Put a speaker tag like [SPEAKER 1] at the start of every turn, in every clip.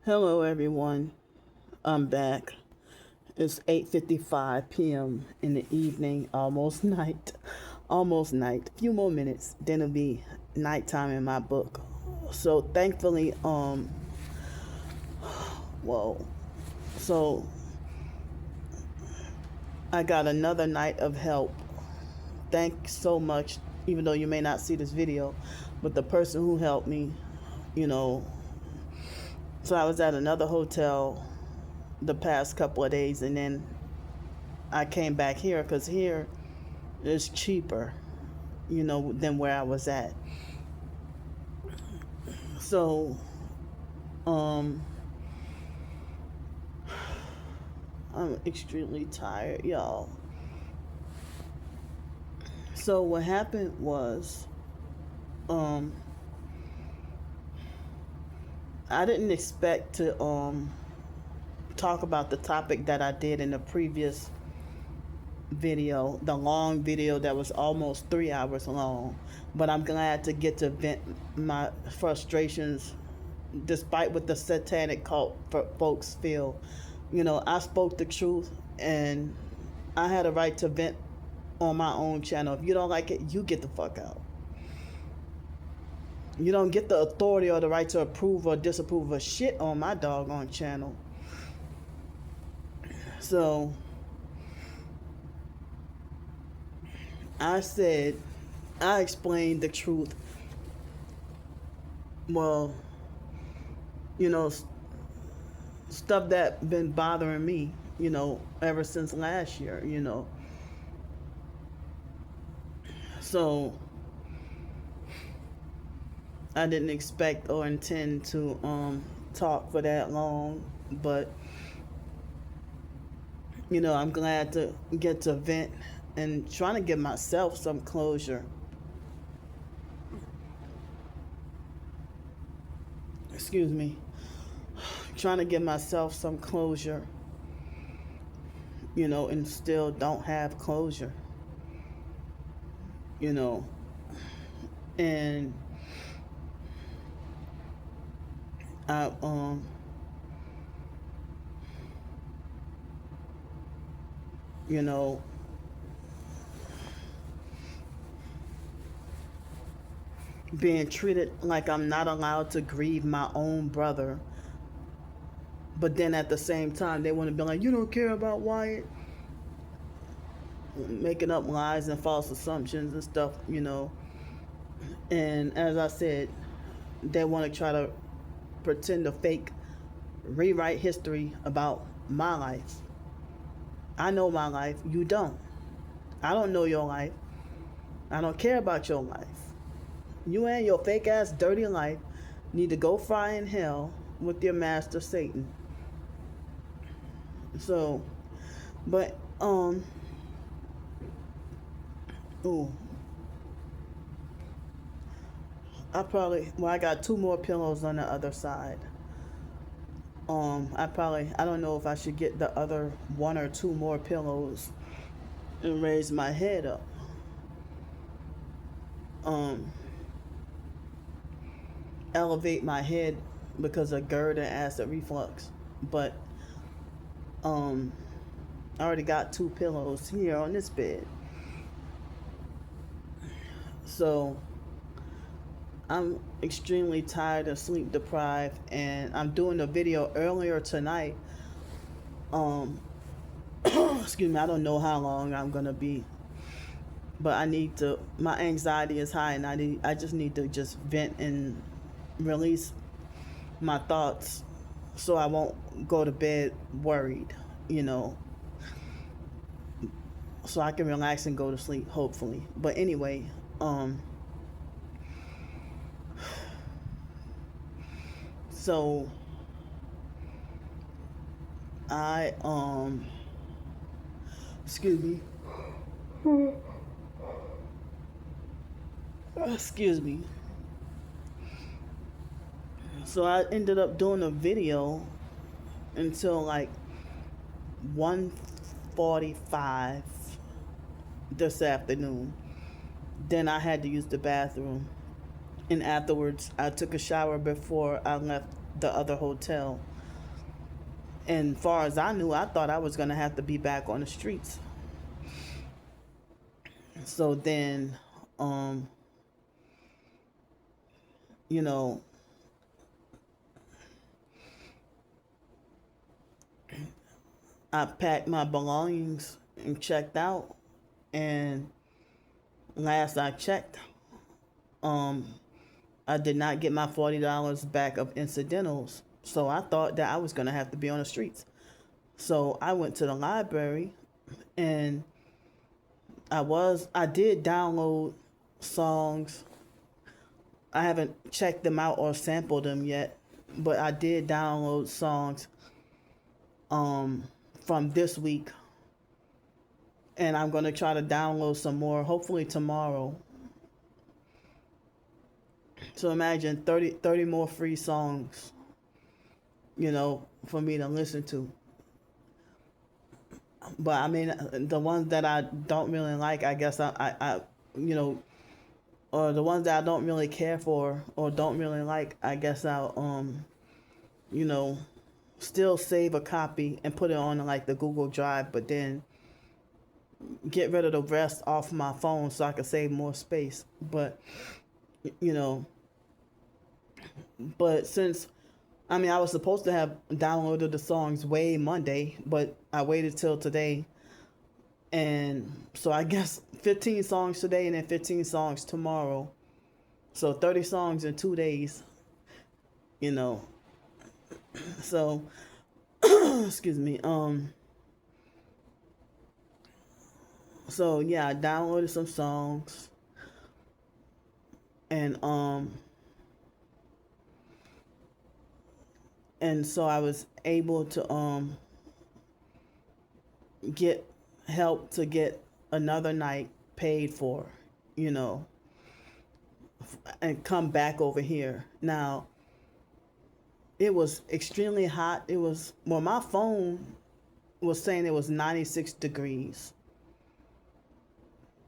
[SPEAKER 1] Hello everyone, I'm back. It's 8:55 p.m. in the evening, almost night. Almost night. A few more minutes, then it'll be nighttime in my book. So thankfully, well, so I got another night of help. Thanks so much, even though you may not see this video, but the person who helped me, you know, so I was at another hotel the past couple of days, and then I came back here because here is cheaper, than where I was at. So, um, I'm extremely tired, y'all. So what happened was, um, I didn't expect to talk about the topic that I did in the previous video, the long video that was almost 3 hours long. But I'm glad to get to vent my frustrations, despite what the satanic cult folks feel. I spoke the truth, and I had a right to vent on my own channel. If you don't like it, you get the fuck out. You don't get the authority or the right to approve or disapprove of shit on my doggone channel. So I explained the truth. Well, you know, stuff that been bothering me, ever since last year. So I didn't expect or intend to talk for that long, but I'm glad to get to vent and trying to give myself some closure. Excuse me. Trying to give myself some closure, and still don't have closure. And I you know being treated like I'm not allowed to grieve my own brother, but then at the same time they want to be like, you don't care about Wyatt, making up lies and false assumptions and stuff. And as I said, they want to try to pretend to fake rewrite history about my life. I know my life, you don't. I don't know your life. I don't care about your life. You and your fake ass dirty life need to go fry in hell with your master Satan. So, but ooh, I got two more pillows on the other side. I don't know if I should get the other one or two more pillows and raise my head up. Elevate my head because of GERD and acid reflux. But I already got two pillows here on this bed. So I'm extremely tired and sleep deprived, and I'm doing a video earlier tonight. Excuse me, I don't know how long I'm gonna be, but my anxiety is high, and I just need to just vent and release my thoughts so I won't go to bed worried, so I can relax and go to sleep, hopefully. But anyway, so I excuse me. Excuse me. So I ended up doing a video until like 1:45 this afternoon. Then I had to use the bathroom. And afterwards, I took a shower before I left the other hotel. And far as I knew, I thought I was gonna have to be back on the streets. So then, um, you know, I packed my belongings and checked out. And last I checked, um, I did not get my $40 back of incidentals. So I thought that I was gonna have to be on the streets. So I went to the library, and I did download songs. I haven't checked them out or sampled them yet, but I did download songs um from this week, and I'm going to try to download some more hopefully tomorrow. So imagine 30 more free songs, for me to listen to. But I mean, the ones that I don't really like, I guess you know, or the ones that I don't really care for or don't really like, I guess I'll, you know, still save a copy and put it on like the Google Drive, but then get rid of the rest off my phone so I can save more space. But, you know, but since I was supposed to have downloaded the songs way Monday, but I waited till today. And so I guess 15 songs today and then 15 songs tomorrow. So 30 songs in 2 days, you know. So, excuse me. So yeah, I downloaded some songs, and and so I was able to get help to get another night paid for, you know, and come back over here. Now, it was extremely hot. My phone was saying it was 96 degrees.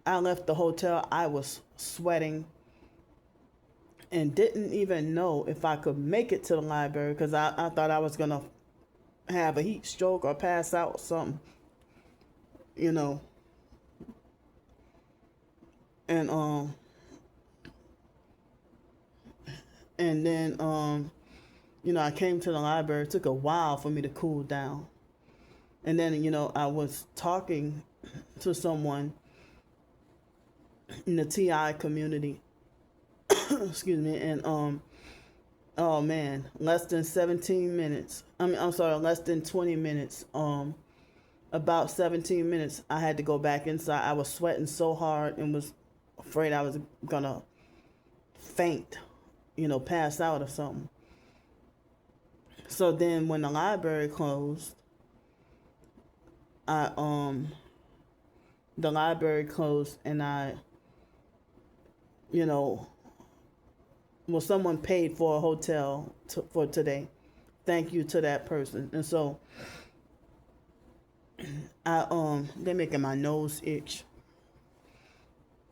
[SPEAKER 1] I left the hotel, I was sweating and didn't even know if I could make it to the library because I thought I was going to have a heat stroke or pass out or something, you know. And then I came to the library. It took a while for me to cool down. And then, I was talking to someone in the TI community. Excuse me. And oh man, less than 17 minutes. I'm sorry, less than 20 minutes. About 17 minutes I had to go back inside. I was sweating so hard and was afraid I was gonna faint, pass out or something. So then when the library closed, the library closed, and someone paid for a hotel for today. Thank you to that person. And so they're making my nose itch.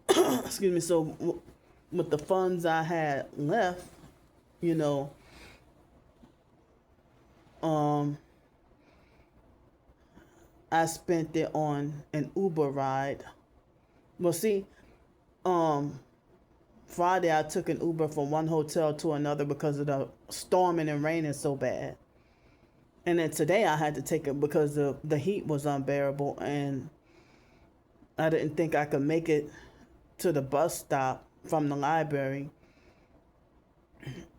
[SPEAKER 1] Excuse me. So with the funds I had left, you know, I spent it on an Uber ride. Well, see, Friday I took an Uber from one hotel to another because of the storming and raining so bad. And then today I had to take it because the heat was unbearable, and I didn't think I could make it to the bus stop from the library,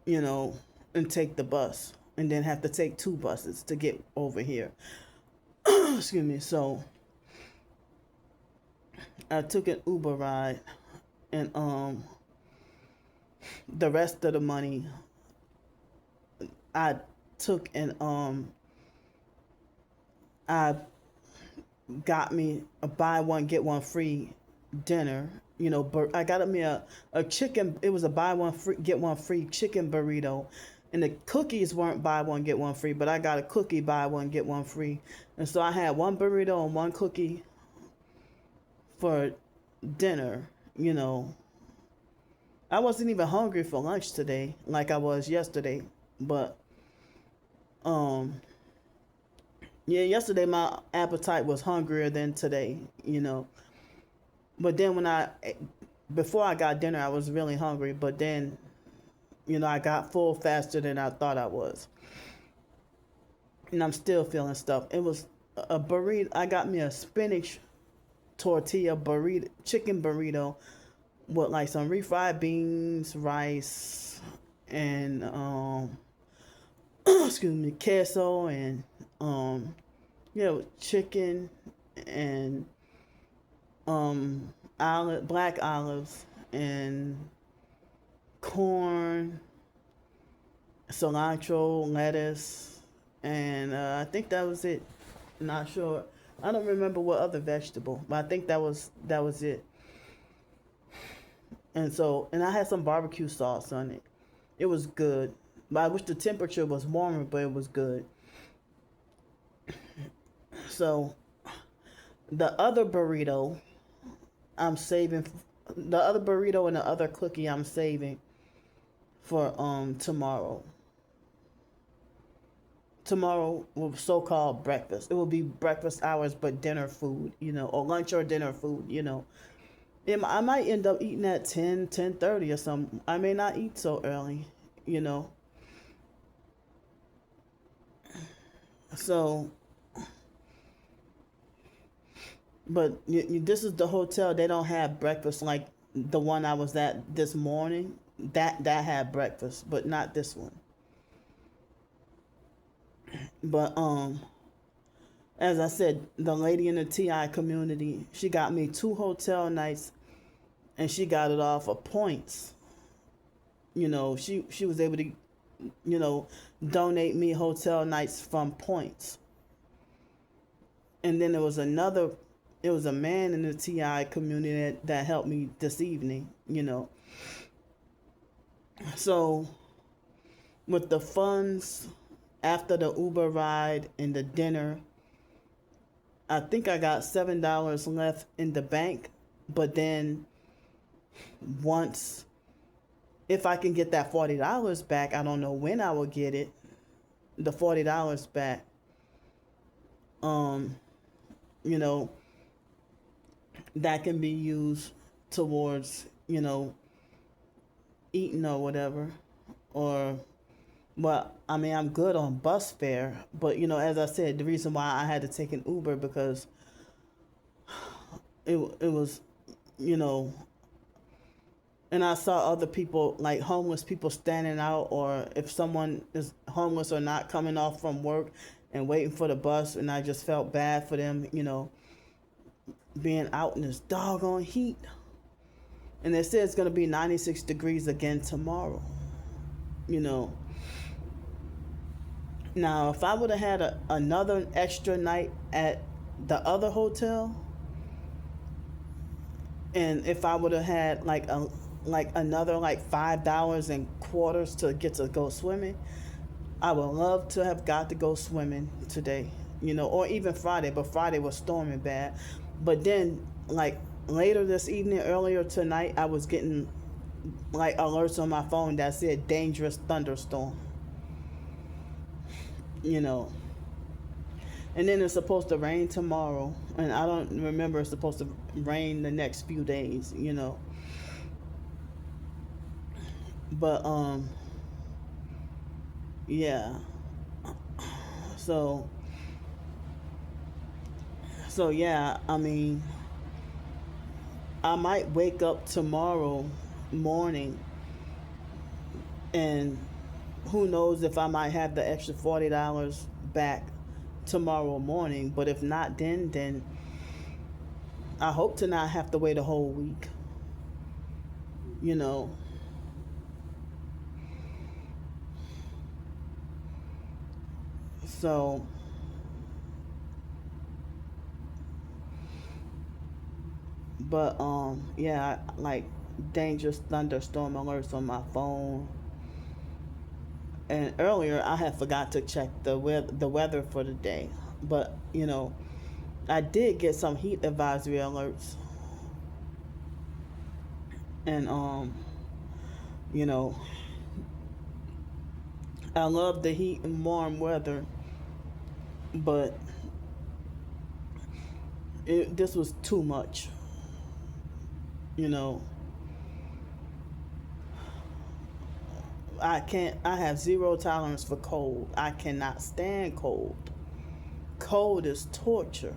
[SPEAKER 1] and take the bus, and then have to take two buses to get over here. Excuse me. So I took an Uber ride, and the rest of the money I took, and I got me a buy one get one free dinner. I got me a chicken. It was a buy one free get one free chicken burrito, and the cookies weren't buy one get one free, but I got a cookie buy one get one free, and so I had one burrito and one cookie for dinner. I wasn't even hungry for lunch today like I was yesterday, but Yeah, yesterday my appetite was hungrier than today, you know. But then before I got dinner, I was really hungry. But then, I got full faster than I thought I was. And I'm still feeling stuff. It was a burrito. I got me a spinach tortilla burrito, chicken burrito with like some refried beans, rice, and excuse me, queso, and chicken, and black olives, and corn, cilantro, lettuce, and I think that was it. Not sure. I don't remember what other vegetable, but I think that was it. And I had some barbecue sauce on it. It was good. But I wish the temperature was warmer, but it was good. So the other burrito I'm saving, the other burrito and the other cookie I'm saving for tomorrow. Tomorrow will so-called breakfast. It will be breakfast hours, but dinner food, or lunch or dinner food. I might end up eating at 10:30 or something. I may not eat so early, you know. So, but this is the hotel. They don't have breakfast like the one I was at this morning. That had breakfast, but not this one. But as I said, the lady in the TI community, she got me 2 hotel nights, and she got it off of points. She was able to, donate me hotel nights from points. And then it was a man in the TI community that helped me this evening. So with the funds after the Uber ride and the dinner, I think I got $7 left in the bank. But then once, if I can get that $40 back, I don't know when I will get it, the $40 back. Um, you know, that can be used towards, eating or whatever. Or, well, I mean, I'm good on bus fare, but as I said, the reason why I had to take an Uber because it was, you know, and I saw other people, like homeless people, standing out, or if someone is homeless or not coming off from work and waiting for the bus, and I just felt bad for them, being out in this doggone heat. And they said it's going to be 96 degrees again tomorrow. Now, if I would have had another extra night at the other hotel, and if I would have had another $5 and quarters to get to go swimming, I would love to have got to go swimming today, or even Friday, but Friday was storming bad. But then, later this evening, earlier tonight, I was getting alerts on my phone that said dangerous thunderstorm. And then it's supposed to rain tomorrow, and I don't remember it's supposed to rain the next few days. But yeah. So yeah, I mean, I might wake up tomorrow morning, and who knows if I might have the extra $40 back tomorrow morning. But if not, then I hope to not have to wait a whole week. So but yeah, dangerous thunderstorm alerts on my phone. And earlier I had forgot to check the weather for the day. But I did get some heat advisory alerts. And you know I love the heat and warm weather. but this was too much. You know, I have zero tolerance for cold. I cannot stand cold. Cold is torture.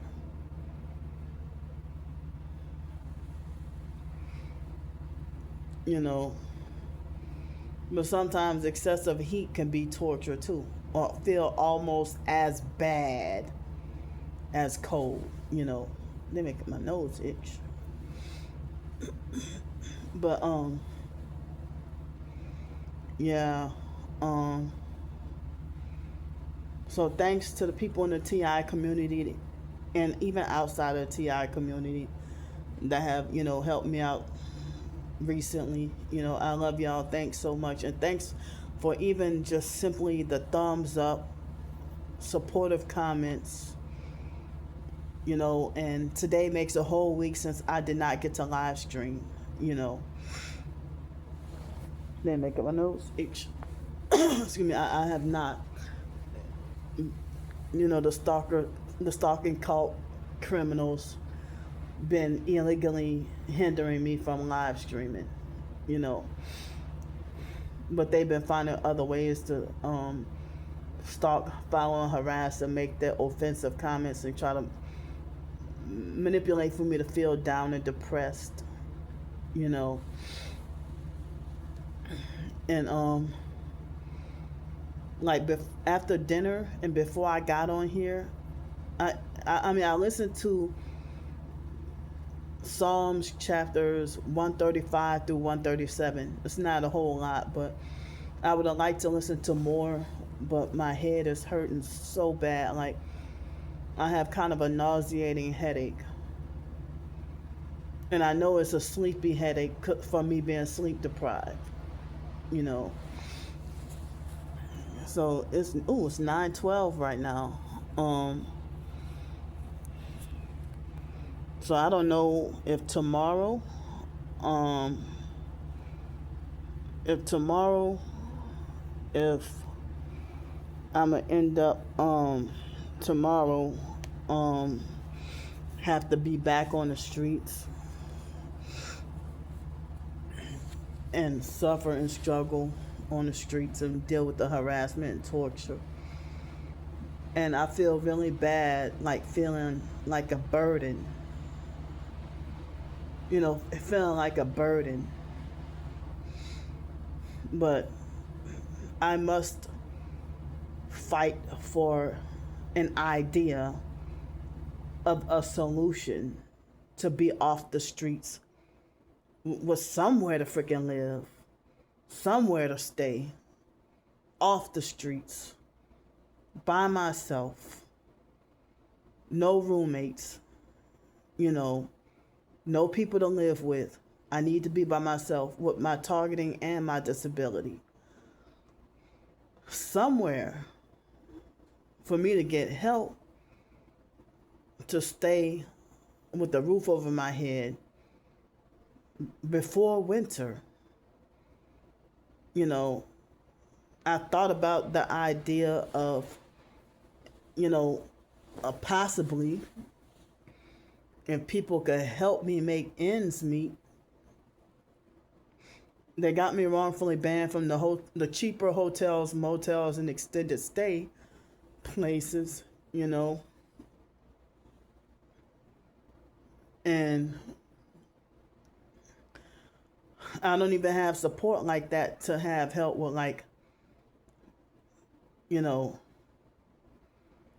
[SPEAKER 1] You know, but sometimes excessive heat can be torture too, or feel almost as bad as cold. They make my nose itch. But yeah, um, so thanks to the people in the TI community, and even outside of the TI community, that have helped me out recently. I love y'all. Thanks so much, and thanks for even just simply the thumbs up, supportive comments. And today makes a whole week since I did not get to live stream. They make up my nose itch. Excuse me. I have not. The stalking cult criminals been illegally hindering me from live streaming. You know, but they've been finding other ways to stalk, follow, and harass, and make their offensive comments and try to manipulate for me to feel down and depressed. You know, and like after dinner and before I got on here, I mean I listened to Psalms chapters 135 through 137. It's not a whole lot, but I would have liked to listen to more, but my head is hurting so bad. Like, I have kind of a nauseating headache. And I know it's a sleepy headache for me being sleep deprived, you know. So it's 9:12 right now. So I don't know um if tomorrow if I'm gonna end up tomorrow have to be back on the streets and suffer and struggle on the streets and deal with the harassment and torture. And I feel really bad, like feeling like a burden, feeling like a burden. But I must fight for an idea of a solution to be off the streets with somewhere to freaking live, somewhere to stay, off the streets, by myself, no roommates, no people to live with. I need to be by myself with my targeting and my disability. Somewhere for me to get help to stay with the roof over my head before winter. I thought about the idea of, possibly, if people could help me make ends meet. They got me wrongfully banned from the cheaper hotels, motels, and extended stay places, and I don't even have support like that to have help with, like,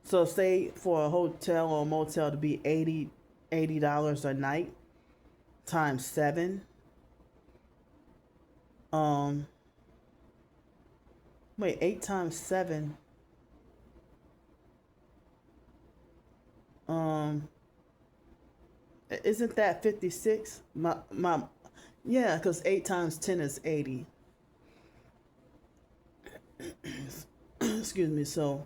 [SPEAKER 1] so say for a hotel or motel to be $80 a night times 7. Wait, 8 times 7. Isn't that 56? Yeah, because 8 times 10 is 80. Excuse me. So,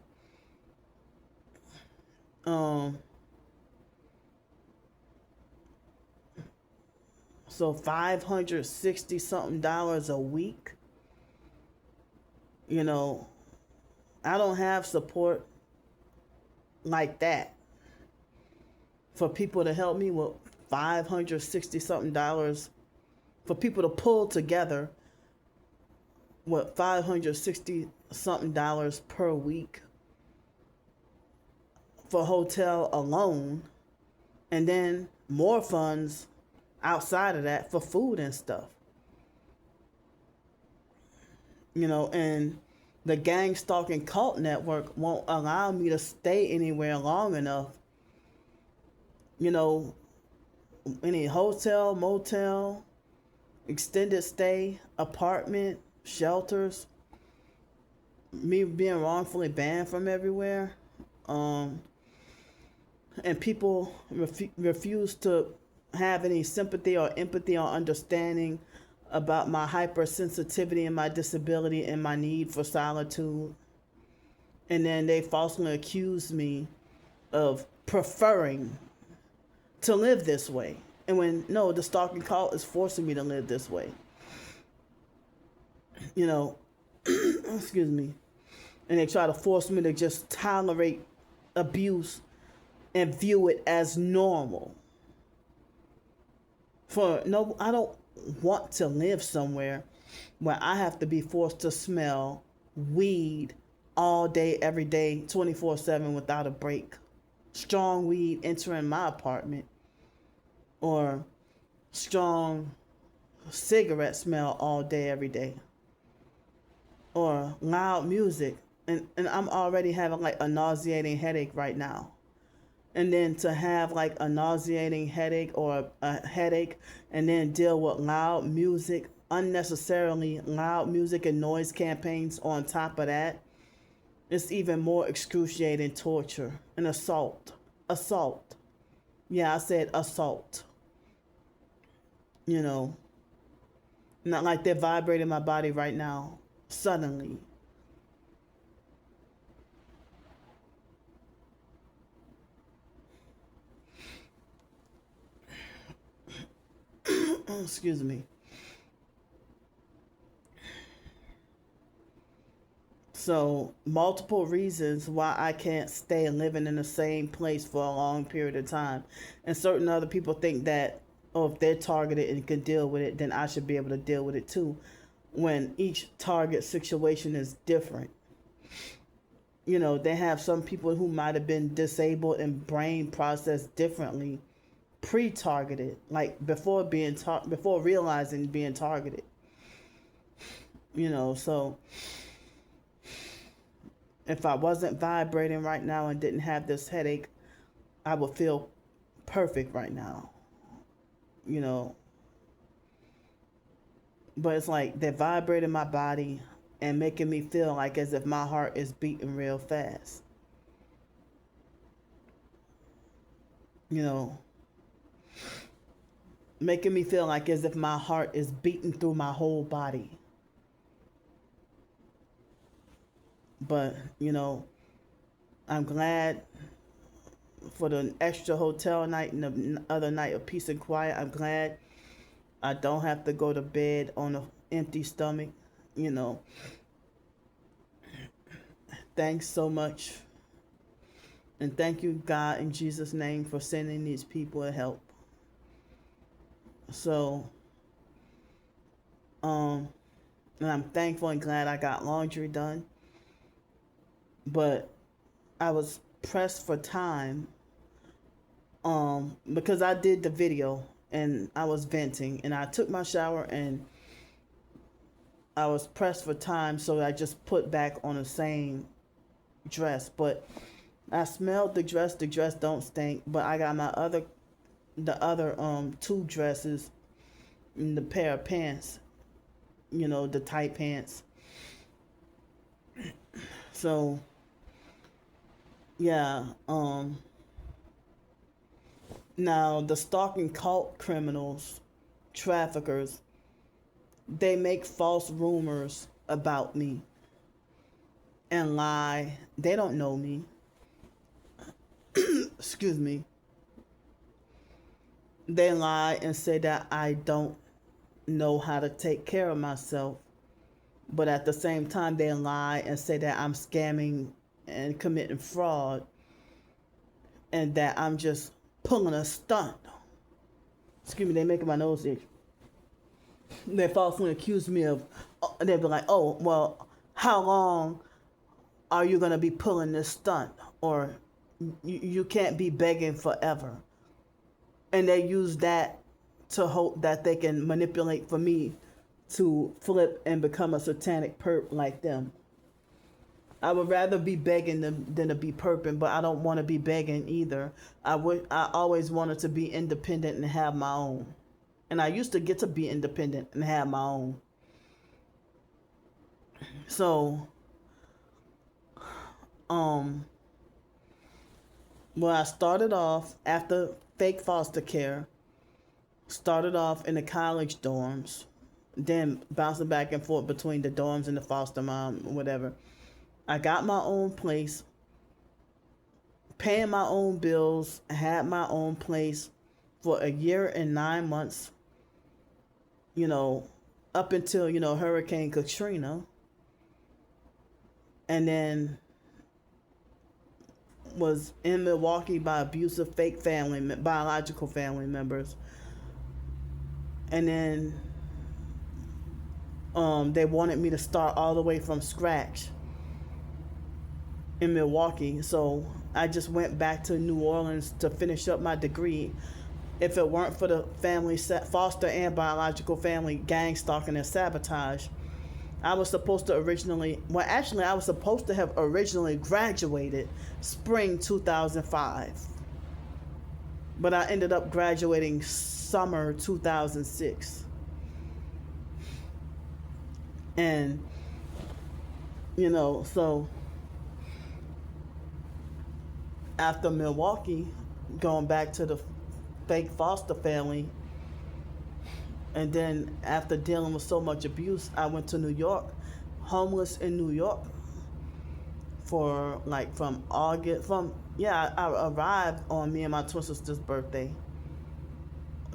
[SPEAKER 1] so $560 something a week. I don't have support like that for people to help me with $560 something dollars, for people to pull together with $560 something dollars per week for hotel alone, and then more funds outside of that for food and stuff. And the gang stalking cult network won't allow me to stay anywhere long enough. Any hotel, motel, extended stay, apartment, shelters, me being wrongfully banned from everywhere, and people refuse to have any sympathy or empathy or understanding about my hypersensitivity and my disability and my need for solitude. And then they falsely accuse me of preferring to live this way. And when, no, the stalking cult is forcing me to live this way. Excuse me. And they try to force me to just tolerate abuse and view it as normal. I don't want to live somewhere where I have to be forced to smell weed all day, every day, 24/7 without a break. Strong weed entering my apartment, or strong cigarette smell all day, every day, or loud music. And I'm already having like a nauseating headache right now. And then to have like a nauseating headache or a headache and then deal with loud music, unnecessarily loud music and noise campaigns on top of that, it's even more excruciating torture and assault. Assault. Yeah, I said assault. Not like they're vibrating my body right now, suddenly. Excuse me. So, multiple reasons why I can't stay living in the same place for a long period of time. And certain other people think that, if they're targeted and can deal with it, then I should be able to deal with it too, when each target situation is different. They have some people who might have been disabled and brain processed differently, pre-targeted, like before before realizing being targeted. So if I wasn't vibrating right now and didn't have this headache, I would feel perfect right now. But it's like they're vibrating my body and making me feel like as if my heart is beating real fast. Making me feel like as if my heart is beating through my whole body. But, I'm glad for the extra hotel night and the other night of peace and quiet. I'm glad I don't have to go to bed on an empty stomach. Thanks so much. And thank you, God, in Jesus' name, for sending these people help. So, and I'm thankful and glad I got laundry done. But I was pressed for time, because I did the video and I was venting and I took my shower and I was pressed for time, so I just put back on the same dress. But I smelled the dress. The dress don't stink, but I got the other two dresses and the pair of pants, the tight pants. So yeah, now the stalking cult criminals, traffickers, they make false rumors about me and lie. They don't know me. Excuse me. They lie and say that I don't know how to take care of myself. But at the same time, they lie and say that I'm scamming and committing fraud. and that I'm just pulling a stunt. Excuse me, they making my nose itch. They falsely accuse me of, they'd be like, oh, well, how long are you going to be pulling this stunt? Or you can't be begging forever. And they use that to hope that they can manipulate for me to flip and become a satanic perp like them. I would rather be begging than to be perping, but I don't want to be begging either. I always wanted to be independent and have my own. And I used to get to be independent and have my own. So, well, I started off after fake foster care, started off in the college dorms, then bouncing back and forth between the dorms and the foster mom, whatever. I got my own place, paying my own bills, had my own place for a year and 9 months, up until, Hurricane Katrina. And then was in Milwaukee by abusive fake biological family members. And then they wanted me to start all the way from scratch in Milwaukee. So I just went back to New Orleans to finish up my degree. If it weren't for the family, foster and biological family gang stalking and sabotage, I was supposed to I was supposed to have originally graduated spring 2005. But I ended up graduating summer 2006. And, so after Milwaukee, going back to the fake foster family, and then after dealing with so much abuse, I went to New York, homeless in New York for I arrived on me and my twin sister's birthday.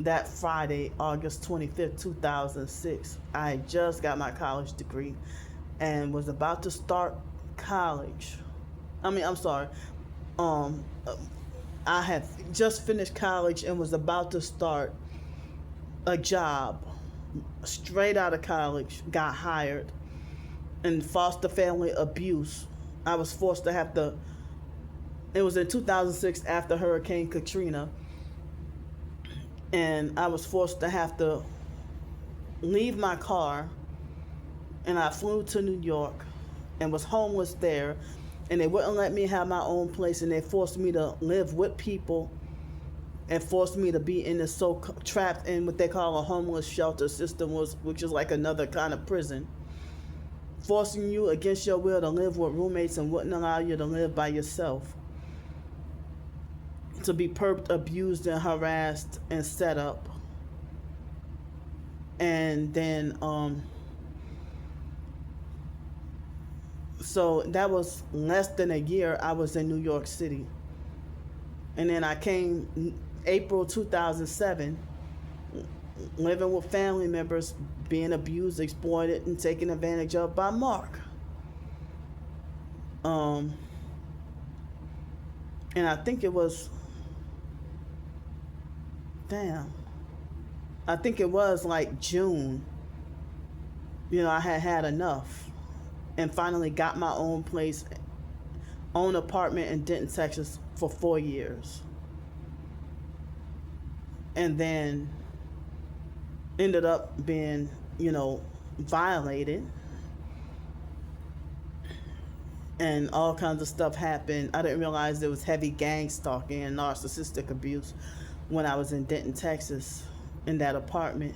[SPEAKER 1] That Friday, August 25th, 2006, I had just got my college degree and was about to start college. I had just finished college and was about to start a job straight out of college, got hired in foster family abuse. I was forced to it was in 2006 after Hurricane Katrina, and I was forced to have to leave my car, and I flew to New York and was homeless there, and they wouldn't let me have my own place, and they forced me to live with people and forced me to be in this trapped in what they call a homeless shelter system, which is like another kind of prison, forcing you against your will to live with roommates and wouldn't allow you to live by yourself, to be perped, abused, and harassed and set up. And then so that was less than a year I was in New York City. And then I came April 2007, living with family members, being abused, exploited, and taken advantage of by Mark. And I think it was, I think it was like June, I had enough and finally got my own place, own apartment in Denton, Texas for 4 years. And then ended up being, violated. And all kinds of stuff happened. I didn't realize there was heavy gang stalking and narcissistic abuse when I was in Denton, Texas, in that apartment.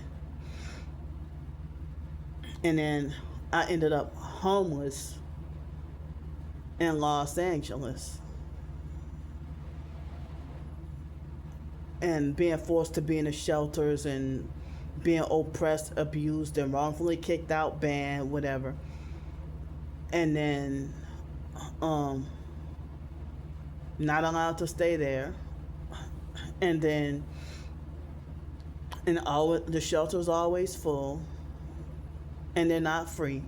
[SPEAKER 1] And then I ended up homeless in Los Angeles and being forced to be in the shelters and being oppressed, abused, and wrongfully kicked out, banned, whatever. And then not allowed to stay there. And then the shelter's always full, and they're not free.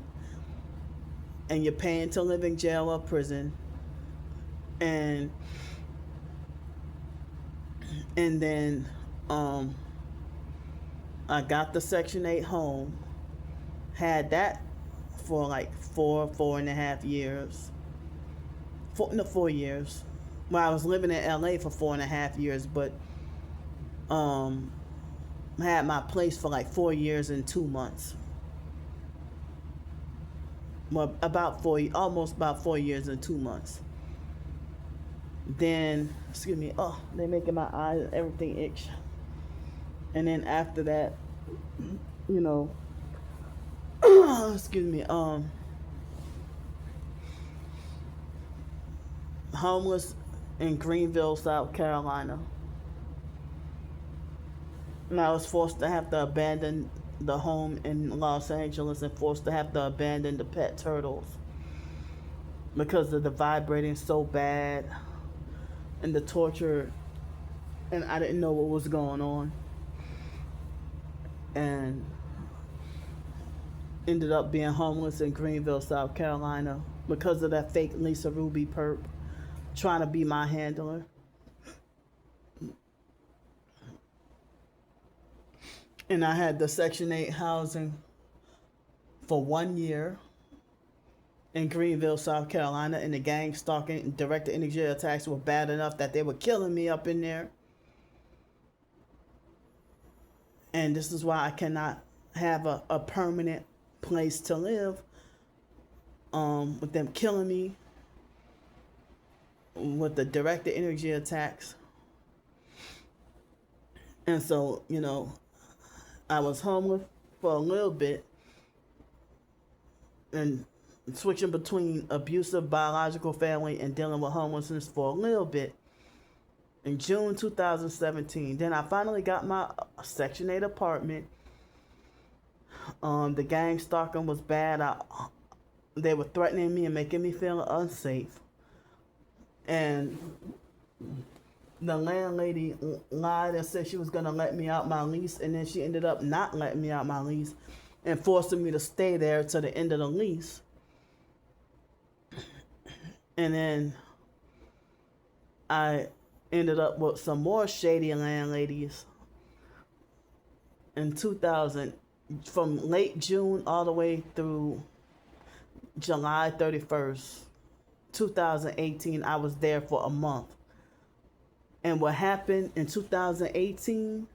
[SPEAKER 1] And you're paying to live in jail or prison. And And then I got the Section 8 home, had that for like 4.5 years. 4 years. Well, I was living in LA for 4.5 years, but um, had my place for like 4 years and 2 months. Well, almost about 4 years and 2 months. Then, excuse me, oh, they're making my eyes, everything itch. And then after that, you know, excuse me, homeless in Greenville, South Carolina. And I was forced to have to abandon the home in Los Angeles and forced to have to abandon the pet turtles because of the vibrating so bad and the torture, and I didn't know what was going on, and ended up being homeless in Greenville, South Carolina because of that fake Lisa Ruby perp trying to be my handler. And I had the Section 8 housing for 1 year in Greenville, South Carolina, and the gang stalking and direct energy attacks were bad enough that they were killing me up in there. And this is why I cannot have a permanent place to live, with them killing me, with the directed energy attacks. And so, I was homeless for a little bit and switching between abusive biological family and dealing with homelessness for a little bit in June 2017. Then I finally got my Section 8 apartment. The gang stalking was bad. They were threatening me and making me feel unsafe. And the landlady lied and said she was going to let me out my lease, and then she ended up not letting me out my lease and forcing me to stay there to the end of the lease. And then I ended up with some more shady landladies in 2000, from late June all the way through July 31st, 2018. I was there for a month. And what happened in 2018,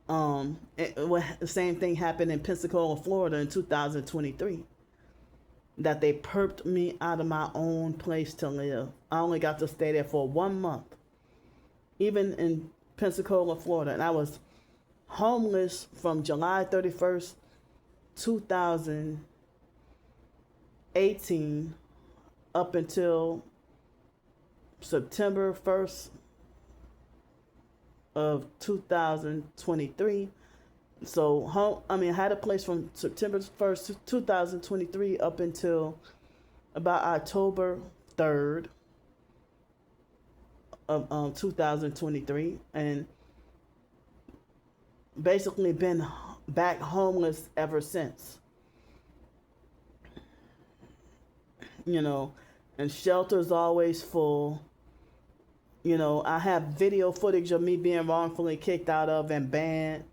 [SPEAKER 1] the same thing happened in Pensacola, Florida in 2023. That they perped me out of my own place to live. I only got to stay there for 1 month. Even in Pensacola, Florida. And I was homeless from July 31st, 2018 up until September 1st of 2023. So, I had a place from September 1st, 2023 up until about October 3rd of 2023. And basically been back homeless ever since. And shelter's always full. I have video footage of me being wrongfully kicked out of and banned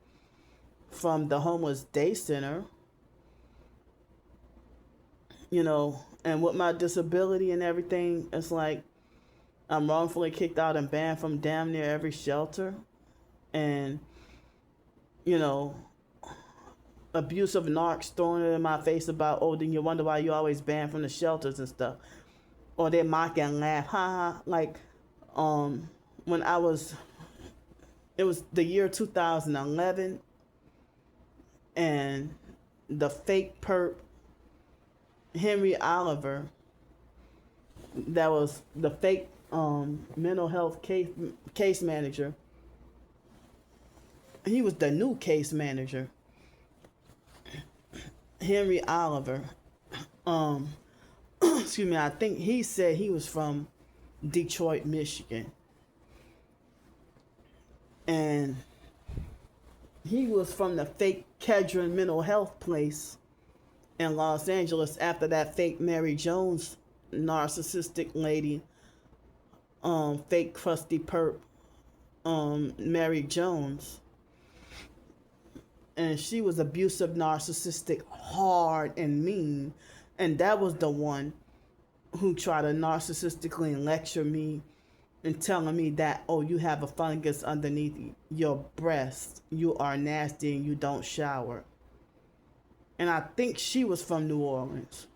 [SPEAKER 1] from the homeless day center. And with my disability and everything, it's like I'm wrongfully kicked out and banned from damn near every shelter. And, abusive narcs throwing it in my face about, oh, then you wonder why you always banned from the shelters and stuff. Or they mock and laugh, haha. Like, when it was the year 2011, and the fake perp, Henry Oliver, that was the fake mental health case manager. He was the new case manager. Henry Oliver. Excuse me, I think he said he was from Detroit, Michigan. And he was from the fake Kedron mental health place in Los Angeles after that fake Mary Jones narcissistic lady, fake crusty perp, Mary Jones, and she was abusive, narcissistic, hard, and mean. And that was the one who tried to narcissistically lecture me and telling me that, oh, you have a fungus underneath your breast, you are nasty, and you don't shower. And I think she was from New Orleans.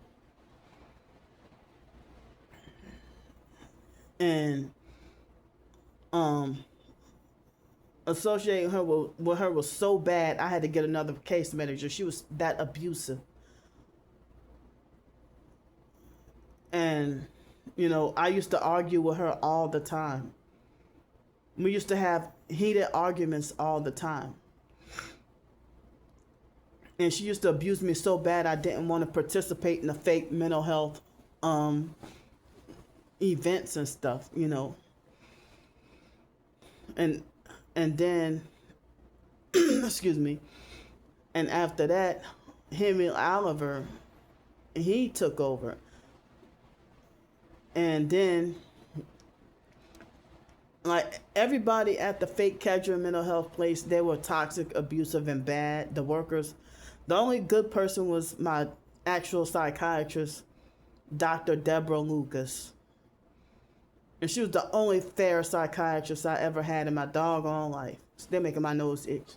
[SPEAKER 1] And associating her with her was so bad, I had to get another case manager. She was that abusive. And, I used to argue with her all the time. We used to have heated arguments all the time. And she used to abuse me so bad I didn't want to participate in the fake mental health events and stuff, And then excuse me. And after that, Henry Oliver, he took over. And then, like, everybody at the fake Kedra mental health place, they were toxic, abusive, and bad. The workers. The only good person was my actual psychiatrist, Dr. Deborah Lucas. And she was the only fair psychiatrist I ever had in my doggone life. They're making my nose itch.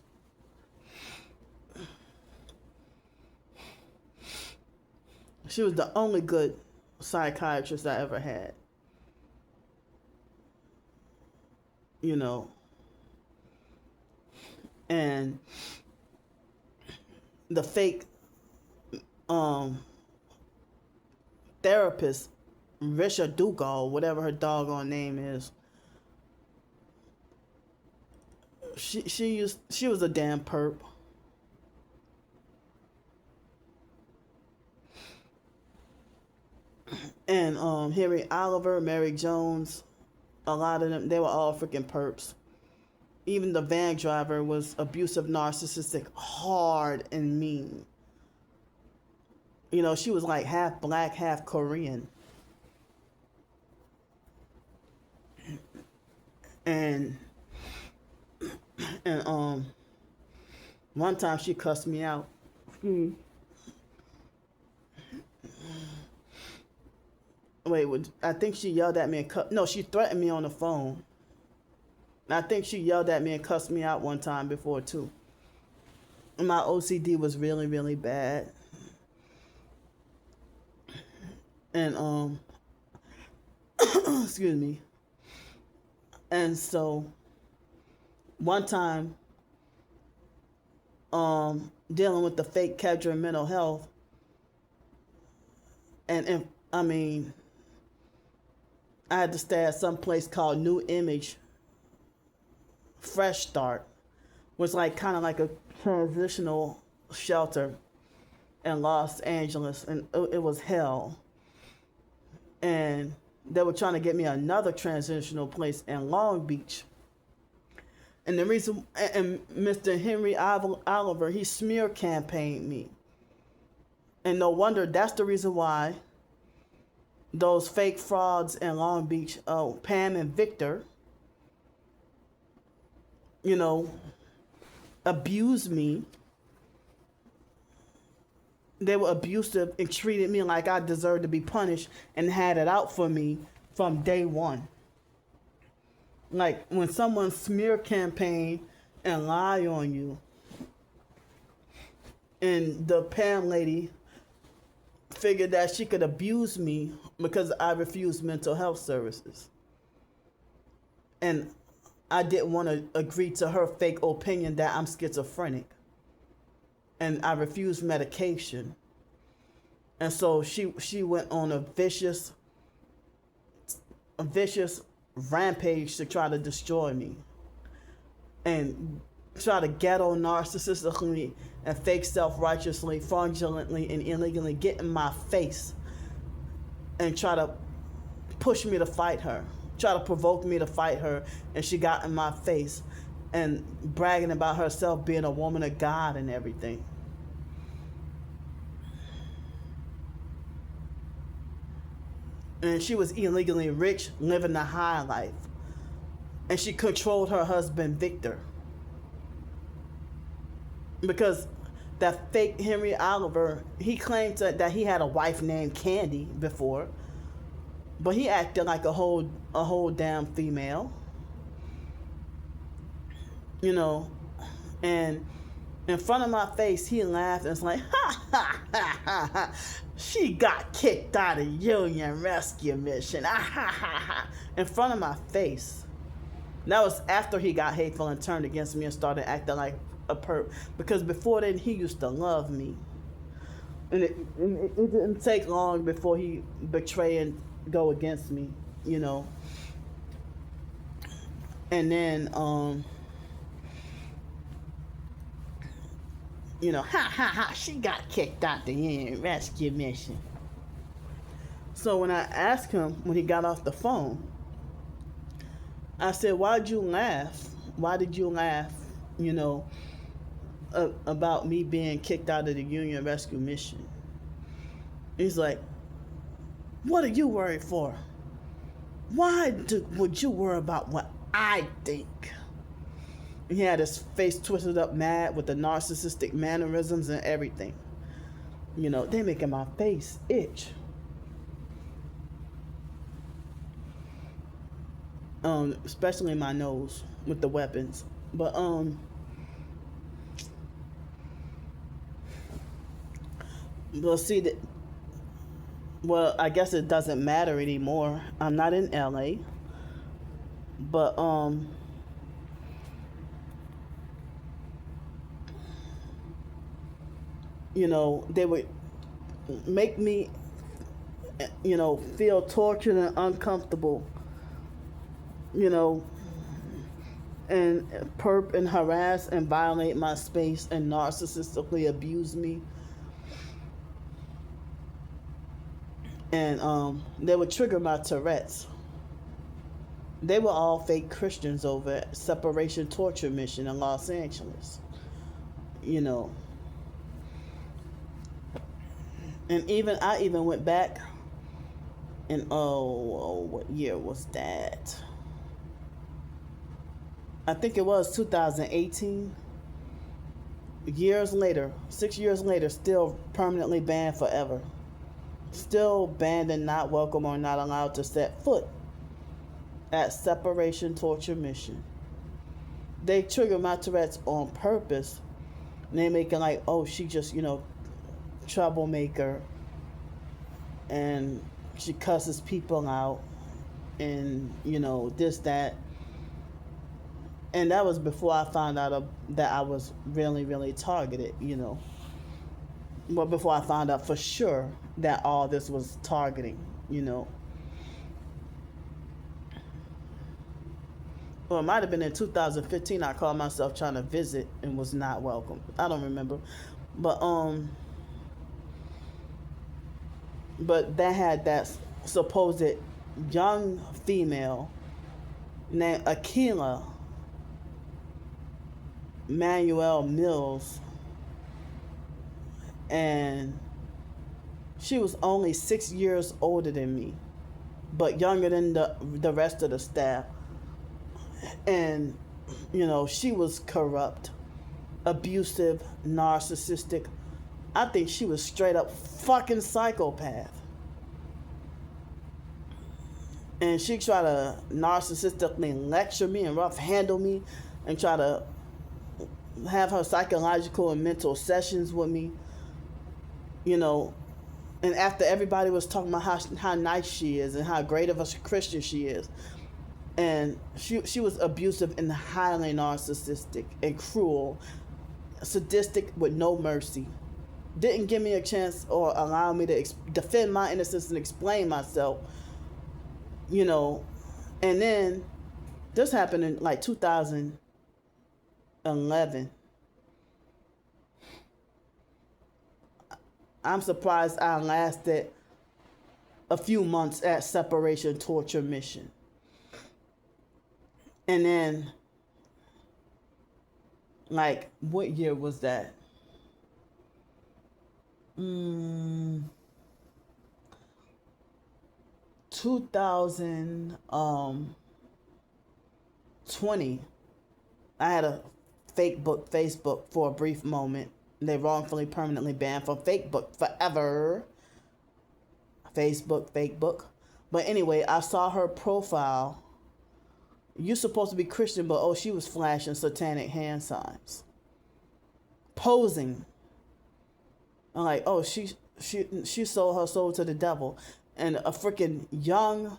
[SPEAKER 1] She was the only good psychiatrist I ever had. And the fake therapist, Risha Dugal, whatever her doggone name is, she was a damn perp. And Henry Oliver, Mary Jones, a lot of them, they were all freaking perps. Even the van driver was abusive, narcissistic, hard, and mean. She was like half black, half Korean. And one time she cussed me out. Wait, I think she yelled at me and she threatened me on the phone. I think she yelled at me and cussed me out one time before too. And my OCD was really, really bad. And excuse me. And so one time, dealing with the fake Kedra mental health, and I mean, I had to stay at some place called New Image Fresh Start, was like kind of like a transitional shelter in Los Angeles, and it was hell. And they were trying to get me another transitional place in Long Beach. And the reason, and Mr. Henry Oliver, he smear campaigned me. And no wonder, that's the reason why those fake frauds in Long Beach, Pam and Victor, abused me. They were abusive and treated me like I deserved to be punished and had it out for me from day one. Like when someone smear campaign and lie on you, and the Pam lady figured that she could abuse me because I refused mental health services. And I didn't want to agree to her fake opinion that I'm schizophrenic. And I refused medication. And so she went on a vicious rampage to try to destroy me. And try to ghetto narcissistically and fake self-righteously, fraudulently, and illegally get in my face and try to push me to fight her. Try to provoke me to fight her. And she got in my face and bragging about herself being a woman of God and everything. And she was illegally rich, living the high life. and she controlled her husband Victor, because that fake Henry Oliver, he claimed that he had a wife named Candy before, but he acted like a whole damn female, you know. And in front of my face, he laughed and was like, ha ha ha ha ha. She got kicked out of Union Rescue Mission. Ah, ha ha ha. In front of my face. That was after he got hateful and turned against me and started acting like a perp. Because before then, he used to love me. And it didn't take long before he betrayed and go against me, you know. And then, ha ha ha, she got kicked out the Union Rescue Mission. So when I asked him when he got off the phone, I said, "Why'd you laugh? Why did you laugh? You know, about me being kicked out of the Union Rescue Mission?" He's like, "What are you worried for? Would you worry about what I think?" He had his face twisted up mad with the narcissistic mannerisms and everything. They making my face itch. Especially my nose with the weapons. But we'll see that. Well, I guess it doesn't matter anymore. I'm not in LA, but they would make me, feel tortured and uncomfortable, you know, and perp and harass and violate my space and narcissistically abuse me. And they would trigger my Tourette's. They were all fake Christians over at Separation Torture Mission in Los Angeles. You know. And I even went back and what year was that? I think it was 2018. Years later, 6 years later, still permanently banned forever. Still banned and not welcome or not allowed to set foot at Separation Torture Mission. They trigger my Tourette's on purpose. And they make it like, oh, she just, troublemaker. And she cusses people out. And, this, that. And that was before I found out that I was really, really targeted, But before I found out for sure that all this was targeting, Well, it might have been in 2015 I called myself trying to visit and was not welcome. I don't remember. But that had that supposed young female named Akila Manuel Mills, and she was only 6 years older than me, but younger than the rest of the staff. And she was corrupt, abusive, narcissistic. I think she was straight up fucking psychopath. And she tried to narcissistically lecture me and rough handle me and try to have her psychological and mental sessions with me, and after everybody was talking about how nice she is and how great of a Christian she is, and she was abusive and highly narcissistic and cruel, sadistic with no mercy, didn't give me a chance or allow me to defend my innocence and explain myself, and then this happened in like 2011. I'm surprised I lasted a few months at Separation Torture Mission. And then, like, what year was that? 2000, 20, I had a Facebook for a brief moment. They wrongfully permanently banned from Facebook forever. Facebook. But anyway, I saw her profile. You're supposed to be Christian, but she was flashing satanic hand signs, posing. I'm like, she sold her soul to the devil, and a freaking young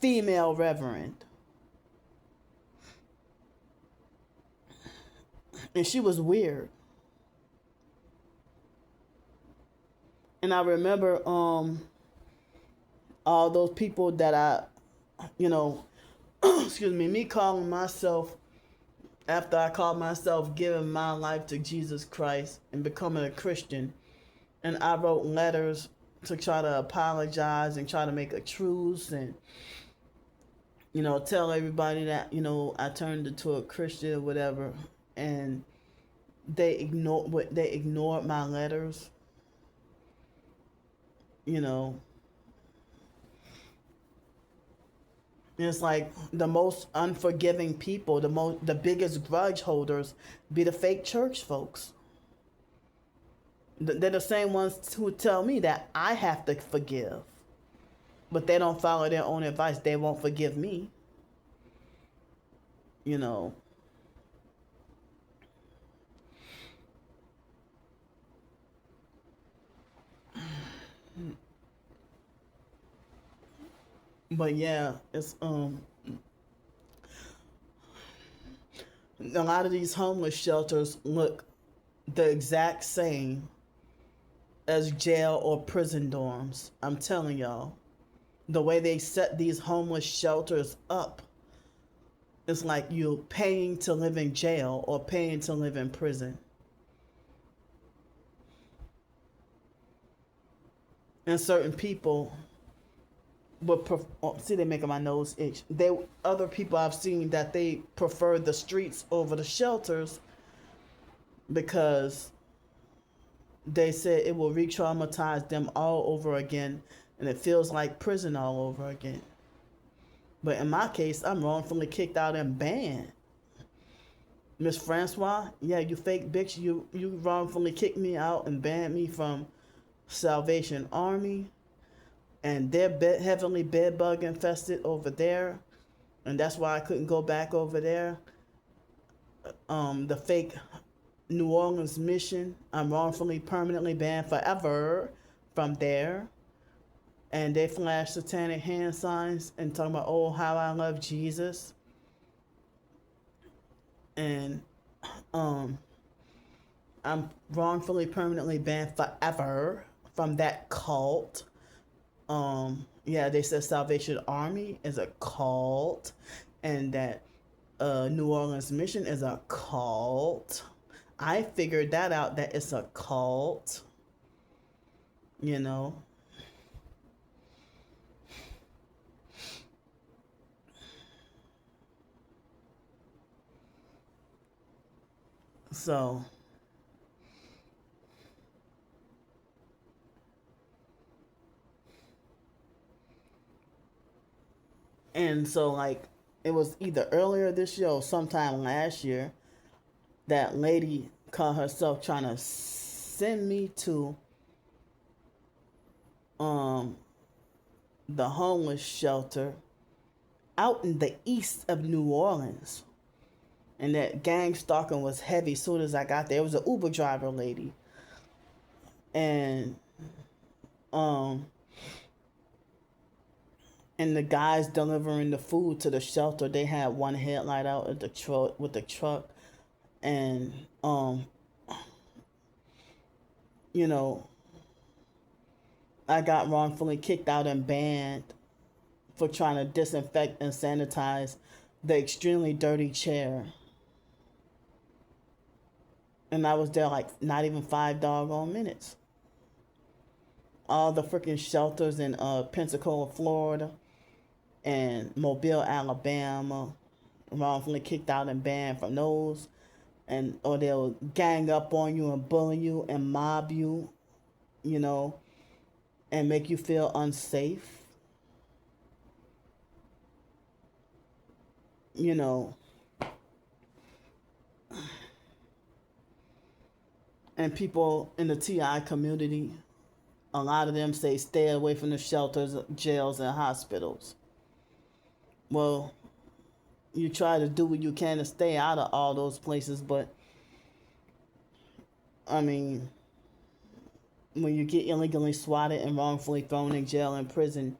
[SPEAKER 1] female reverend, and she was weird. And I remember all those people that excuse me calling myself, after I called myself giving my life to Jesus Christ and becoming a Christian, and I wrote letters to try to apologize and try to make a truce and tell everybody that I turned into a Christian or whatever, and they ignored my letters. It's like the most unforgiving people, the biggest grudge holders, be the fake church folks. They're the same ones who tell me that I have to forgive, but they don't follow their own advice. They won't forgive me. But yeah, it's a lot of these homeless shelters look the exact same as jail or prison dorms. I'm telling y'all, the way they set these homeless shelters up, it's like you're paying to live in jail or paying to live in prison. And certain people would see, they making my nose itch. Other people I've seen that they prefer the streets over the shelters because they said it will re-traumatize them all over again, and it feels like prison all over again. But in my case, I'm wrongfully kicked out and banned. Miss Francois, yeah, you fake bitch, you wrongfully kicked me out and banned me from Salvation Army, and they're heavily bed bug infested over there, and that's why I couldn't go back over there. The fake New Orleans mission, I'm wrongfully permanently banned forever from there. And they flash satanic hand signs and talking about, oh, how I love Jesus. And I'm wrongfully permanently banned forever from that cult. They said Salvation Army is a cult, and that New Orleans mission is a cult. I figured that out, that it's a cult. So, and so, like, it was either earlier this year or sometime last year, that lady called herself trying to send me to the homeless shelter out in the east of New Orleans. And that gang stalking was heavy as soon as I got there. It was an Uber driver lady. And the guys delivering the food to the shelter, they had one headlight out at the truck with the truck. And I got wrongfully kicked out and banned for trying to disinfect and sanitize the extremely dirty chair. And I was there like not even 5 doggone minutes. All the freaking shelters in Pensacola, Florida, and Mobile, Alabama, wrongfully kicked out and banned from those. Or they'll gang up on you and bully you and mob you, and make you feel unsafe. you know, and people in the TI community, a lot of them say stay away from the shelters, jails, and hospitals. Well, you try to do what you can to stay out of all those places, but I mean, when you get illegally swatted and wrongfully thrown in jail and prison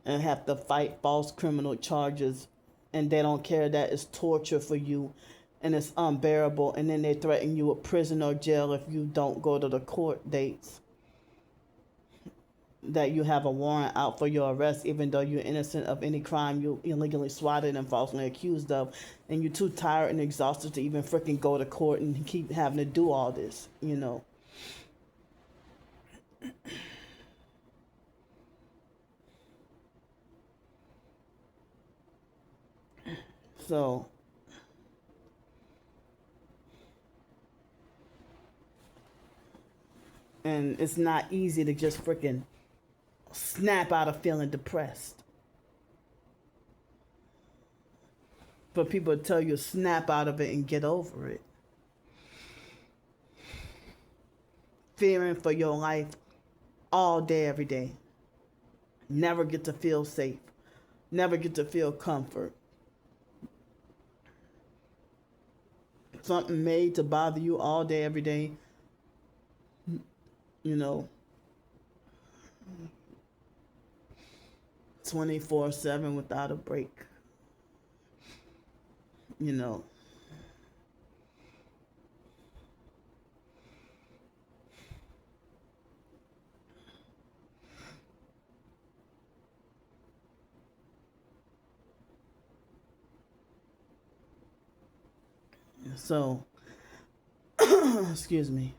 [SPEAKER 1] and have to fight false criminal charges, and they don't care that it's torture for you and it's unbearable, and then they threaten you with prison or jail if you don't go to the court dates, that you have a warrant out for your arrest even though you're innocent of any crime you illegally swatted and falsely accused of, and you're too tired and exhausted to even freaking go to court and keep having to do all this, you know. So and it's not easy to just freaking snap out of feeling depressed. For people to tell you snap out of it and get over it. Fearing for your life all day, every day. Never get to feel safe. Never get to feel comfort. Something made to bother you all day, every day. You know, 24/7 without a break. You know. So, excuse me.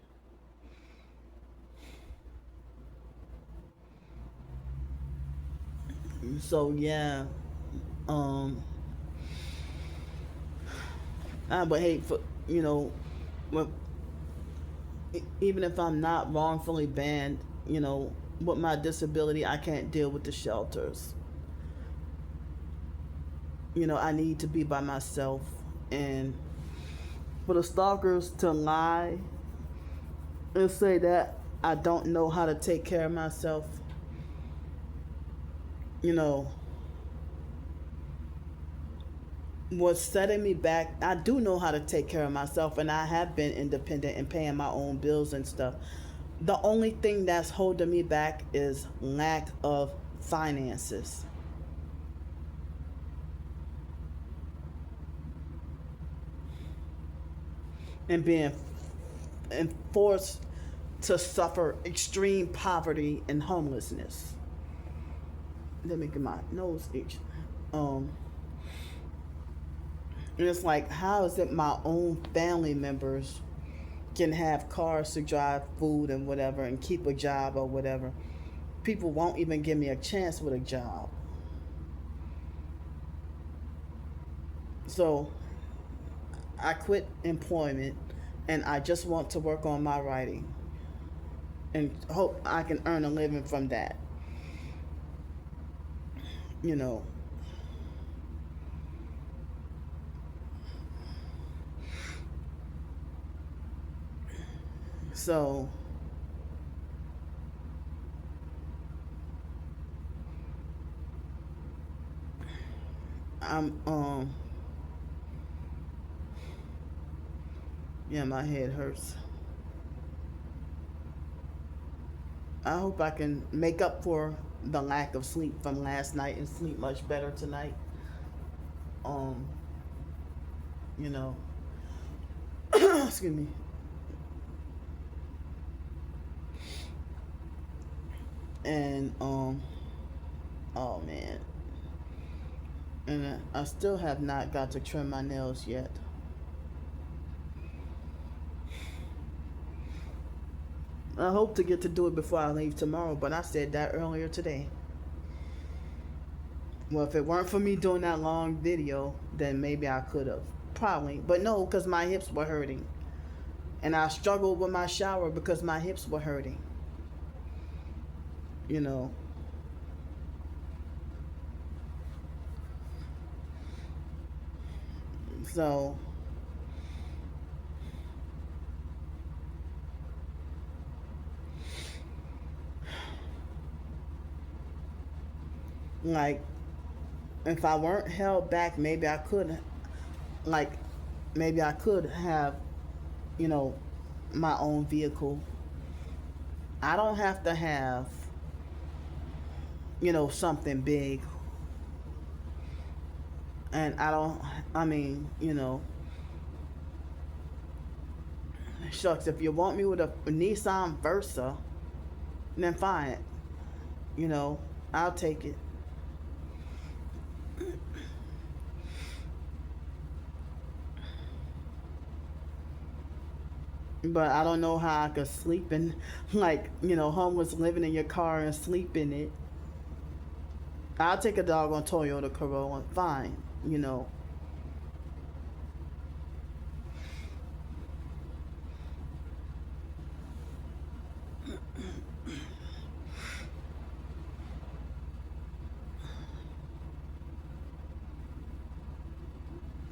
[SPEAKER 1] So yeah, um, I would hate for when, even if I'm not wrongfully banned, with my disability, I can't deal with the shelters. I need to be by myself, and for the stalkers to lie and say that I don't know how to take care of myself, you know, what's setting me back. I do know how to take care of myself, and I have been independent and paying my own bills and stuff. The only thing that's holding me back is lack of finances. And being forced to suffer extreme poverty and homelessness. Let me get my nose itch. And it's like, how is it my own family members can have cars to drive food and whatever and keep a job or whatever? People won't even give me a chance with a job. So I quit employment and I just want to work on my writing and hope I can earn a living from that. You know. So I'm yeah, my head hurts. I hope I can make up for the lack of sleep from last night and sleep much better tonight. Um, you know, excuse me. And oh man. And I still have not got to trim my nails yet. I hope to get to do it before I leave tomorrow, but I said that earlier today. Well, if it weren't for me doing that long video, then maybe I could have. Probably. But no, because my hips were hurting. And I struggled with my shower because my hips were hurting. You know. So, like, if I weren't held back, maybe I could, like, maybe I could have, you know, my own vehicle. I don't have to have, something big. And I don't, I mean, shucks, if you want me with a Nissan Versa, then fine. You know, I'll take it. But I don't know how I could sleep in, like, homeless living in your car and sleep in it. I'll take a doggone Toyota Corolla, fine, you know.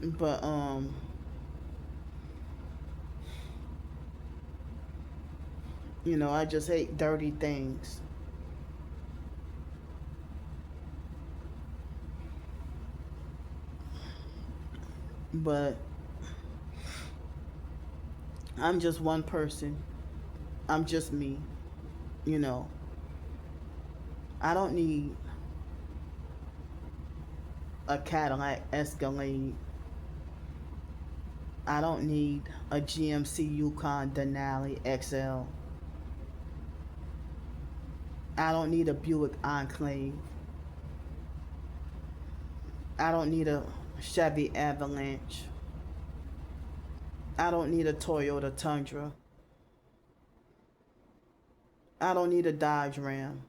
[SPEAKER 1] But I just hate dirty things. But I'm just one person. I'm just me, you know. I don't need a Cadillac Escalade. I don't need a GMC Yukon Denali XL. I don't need a Buick Enclave. I don't need a Chevy Avalanche. I don't need a Toyota Tundra. I don't need a Dodge Ram.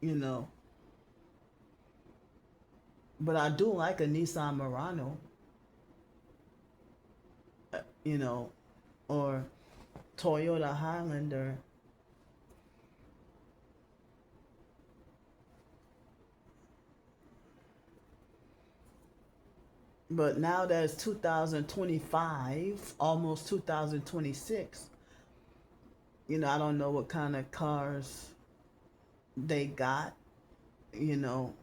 [SPEAKER 1] You know. But I do like a Nissan Murano, you know, or Toyota Highlander. But now that it's 2025, almost 2026, I don't know what kind of cars they got, you know.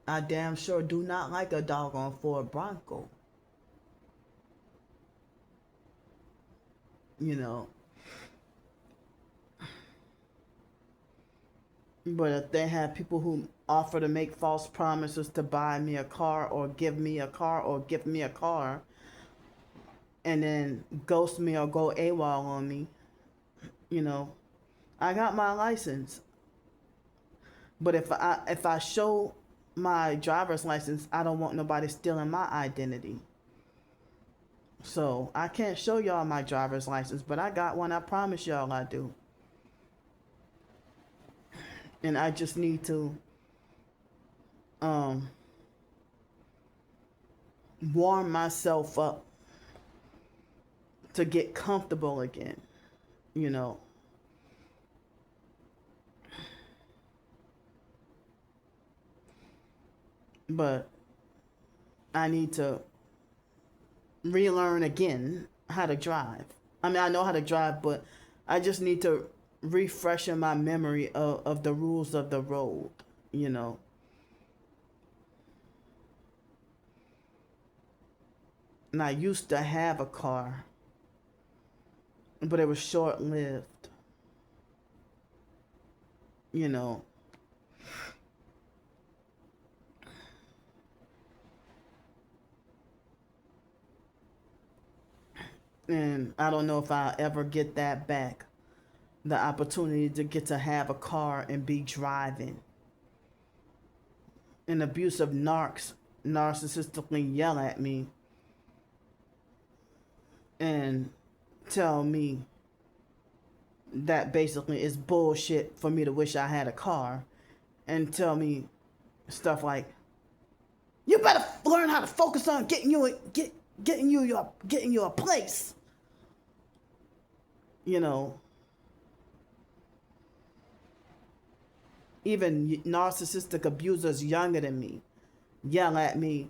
[SPEAKER 1] I damn sure do not like a doggone Ford Bronco, you know. But if they have people who offer to make false promises to buy me a car or give me a car or give me a car and then ghost me or go AWOL on me, you know, I got my license. But if I show my driver's license, I don't want nobody stealing my identity. So I can't show y'all my driver's license, but I got one. I promise y'all I do. And I just need to um, warm myself up to get comfortable again, you know. But I need to relearn again how to drive. I mean, I know how to drive, but I just need to refresh in my memory of the rules of the road, you know. And I used to have a car, but it was short lived, you know. And I don't know if I'll ever get that back. The opportunity to get to have a car and be driving. An abusive narcissistically yell at me and tell me that basically is bullshit for me to wish I had a car and tell me stuff like, you better learn how to focus on getting you a place. You know, even narcissistic abusers younger than me yell at me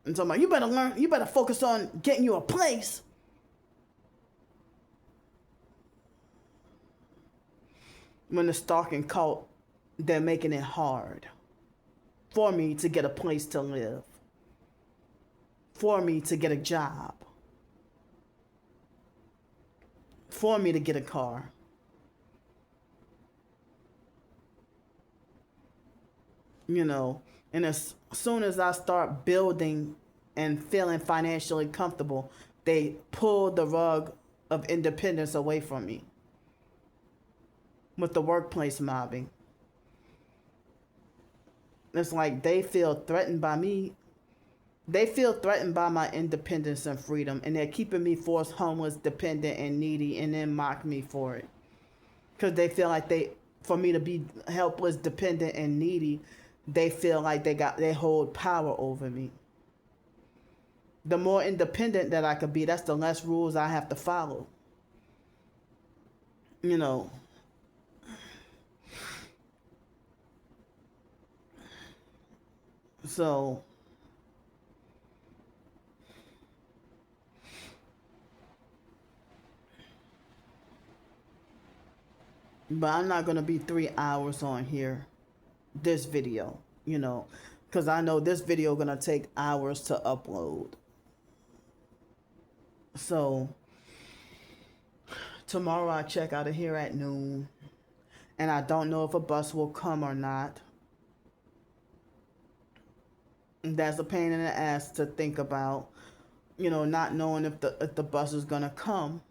[SPEAKER 1] and tell me, you better learn, you better focus on getting you a place. When the stalking cult, they're making it hard for me to get a place to live, for me to get a job, for me to get a car. You know, and as soon as I start building and feeling financially comfortable, they pull the rug of independence away from me with the workplace mobbing. It's like they feel threatened by me. They feel threatened by my independence and freedom, and they're keeping me forced, homeless, dependent, and needy, and then mock me for it. Because they feel like for me to be helpless, dependent, and needy, they feel like they hold power over me. The more independent that I could be, that's the less rules I have to follow. You know. So, but I'm not going to be 3 hours on here, this video, you know, because I know this video going to take hours to upload. So, tomorrow I check out of here at noon, and I don't know if a bus will come or not. That's a pain in the ass to think about, you know, not knowing if the bus is gonna come,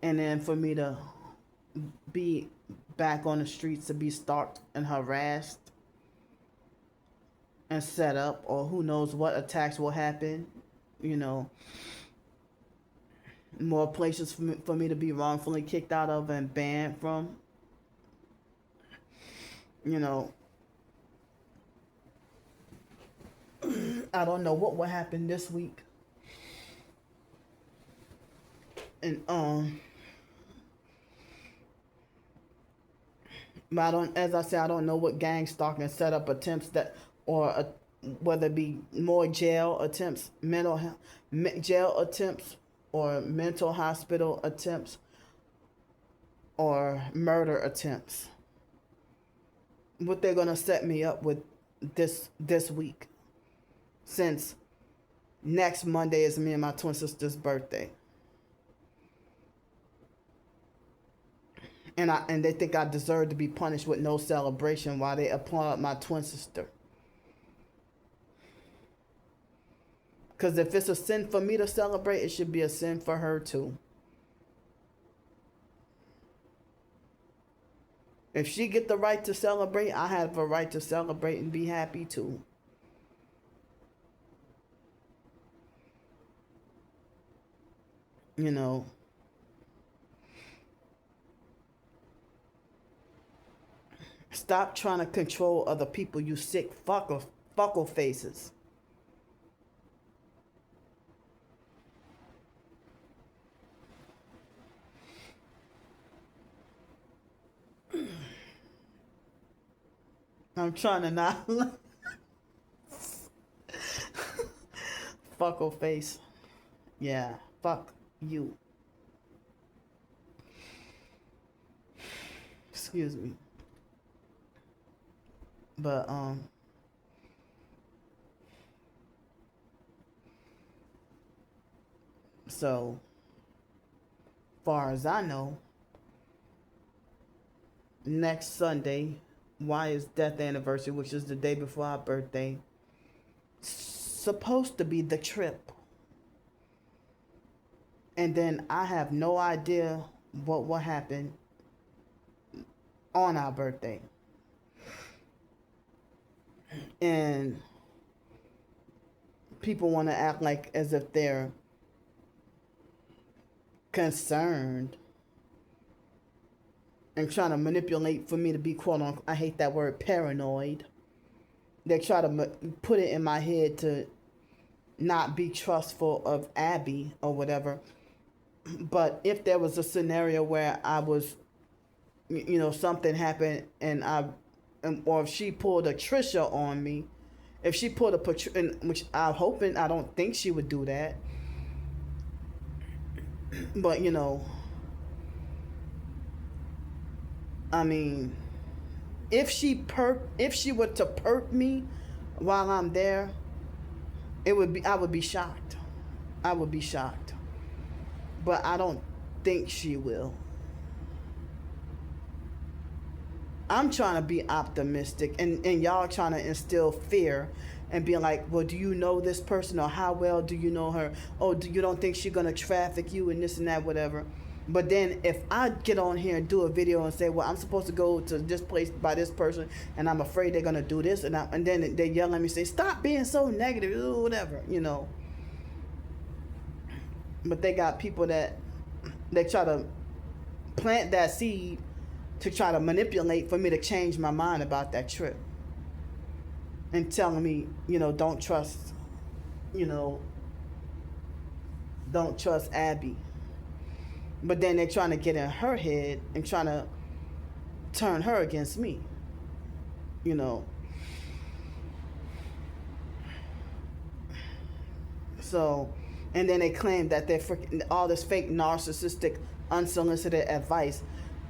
[SPEAKER 1] and then for me to be back on the streets to be stalked and harassed and set up, or who knows what attacks will happen, you know, more places for me to be wrongfully kicked out of and banned from, you know. I don't know what will happen this week. And but I don't, as I said, I don't know what gang stalking setup attempts or whether it be more jail attempts, jail attempts, or mental hospital attempts, or murder attempts. What they're gonna set me up with this week, since next Monday is me and my twin sister's birthday. And they think I deserve to be punished with no celebration while they applaud my twin sister. Because if it's a sin for me to celebrate, it should be a sin for her too. If she get the right to celebrate, I have a right to celebrate and be happy too. You know. Stop trying to control other people, you sick fuckle faces. I'm trying to not fuckle face. Yeah, fuck you. Excuse me. But so far as I know, next Sunday, Wyatt's death anniversary, which is the day before our birthday, supposed to be the trip. And then I have no idea what will happen on our birthday. And people want to act like as if they're concerned and trying to manipulate for me to be quote unquote, I hate that word, paranoid. They try to put it in my head to not be trustful of Abby or whatever. But if there was a scenario where I was, something happened and or if she pulled a Trisha on me, if she pulled a which I'm hoping, I don't think she would do that, but I mean, if she were to perp me while I'm there, I would be shocked. I would be shocked. But I don't think she will. I'm trying to be optimistic, and y'all trying to instill fear and be like, well, do you know this person, or how well do you know her? Oh, you don't think she's gonna traffic you and this and that, whatever. But then if I get on here and do a video and say, well, I'm supposed to go to this place by this person, and I'm afraid they're gonna do this, and then they yell at me, say, stop being so negative, whatever, But they got people that they try to plant that seed to try to manipulate for me to change my mind about that trip, and telling me, don't trust, don't trust Abby. But then they're trying to get in her head and trying to turn her against me, So, and then they claim that they're freaking all this fake narcissistic unsolicited advice,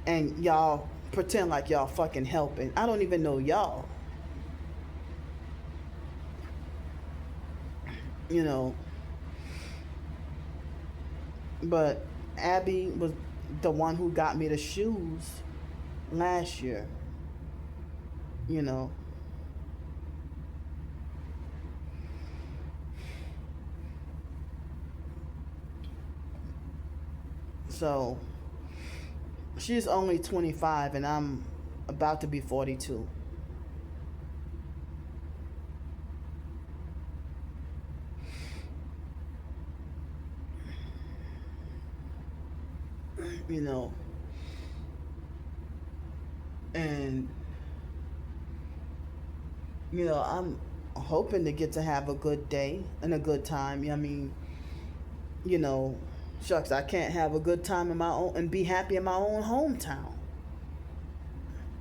[SPEAKER 1] and y'all pretend like y'all fucking helping. I don't even know y'all. But Abby was the one who got me the shoes last year. you know. So she's only 25 and I'm about to be 42. You know, and I'm hoping to get to have a good day and a good time. I mean, you know, shucks, I can't have a good time in my own and be happy in my own hometown.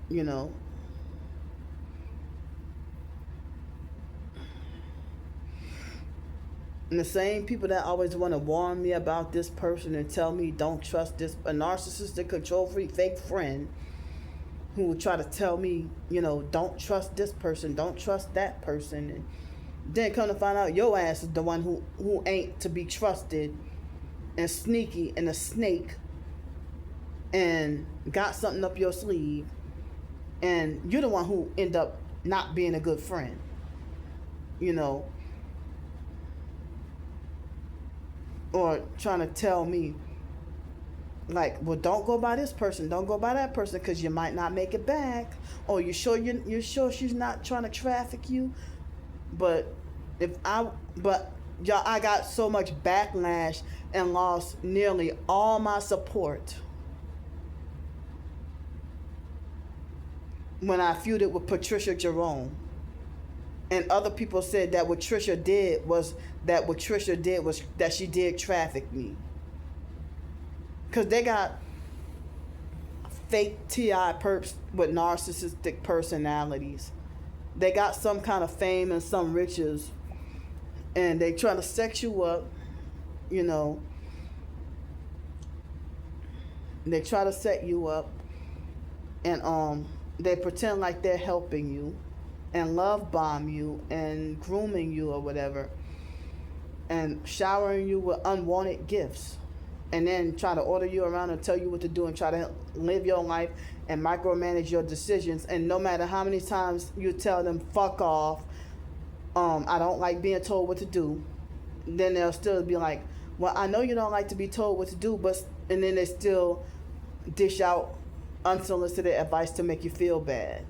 [SPEAKER 1] You know, and the same people that always want to warn me about this person and tell me don't trust this, a narcissistic, control freak, fake friend who will try to tell me, don't trust this person, don't trust that person. And then come to find out your ass is the one who ain't to be trusted and sneaky and a snake and got something up your sleeve, and you're the one who end up not being a good friend. You know, or trying to tell me like, well, don't go by this person, don't go by that person, because you might not make it back. Or you're sure she's not trying to traffic you. But y'all, I got so much backlash and lost nearly all my support when I feuded with Patricia Jerome. And other people said that what Trisha did was that she did traffic me. Because they got fake TI perps with narcissistic personalities. They got some kind of fame and some riches, and they try to sex you up, They try to set you up, and they pretend like they're helping you, and love bomb you, and grooming you or whatever, and showering you with unwanted gifts. And then try to order you around and tell you what to do and try to live your life and micromanage your decisions. And no matter how many times you tell them, fuck off, I don't like being told what to do, then they'll still be like, well, I know you don't like to be told what to do, and then they still dish out unsolicited advice to make you feel bad.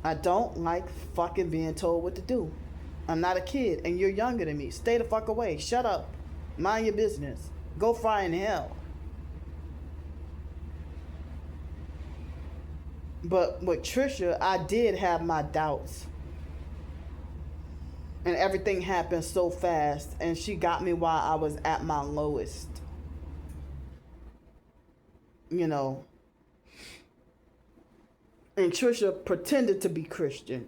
[SPEAKER 1] I don't like fucking being told what to do. I'm not a kid, and you're younger than me. Stay the fuck away. Shut up. Mind your business. Go fry in hell. But with Trisha, I did have my doubts. And everything happened so fast, and she got me while I was at my lowest. You know, and Trisha pretended to be Christian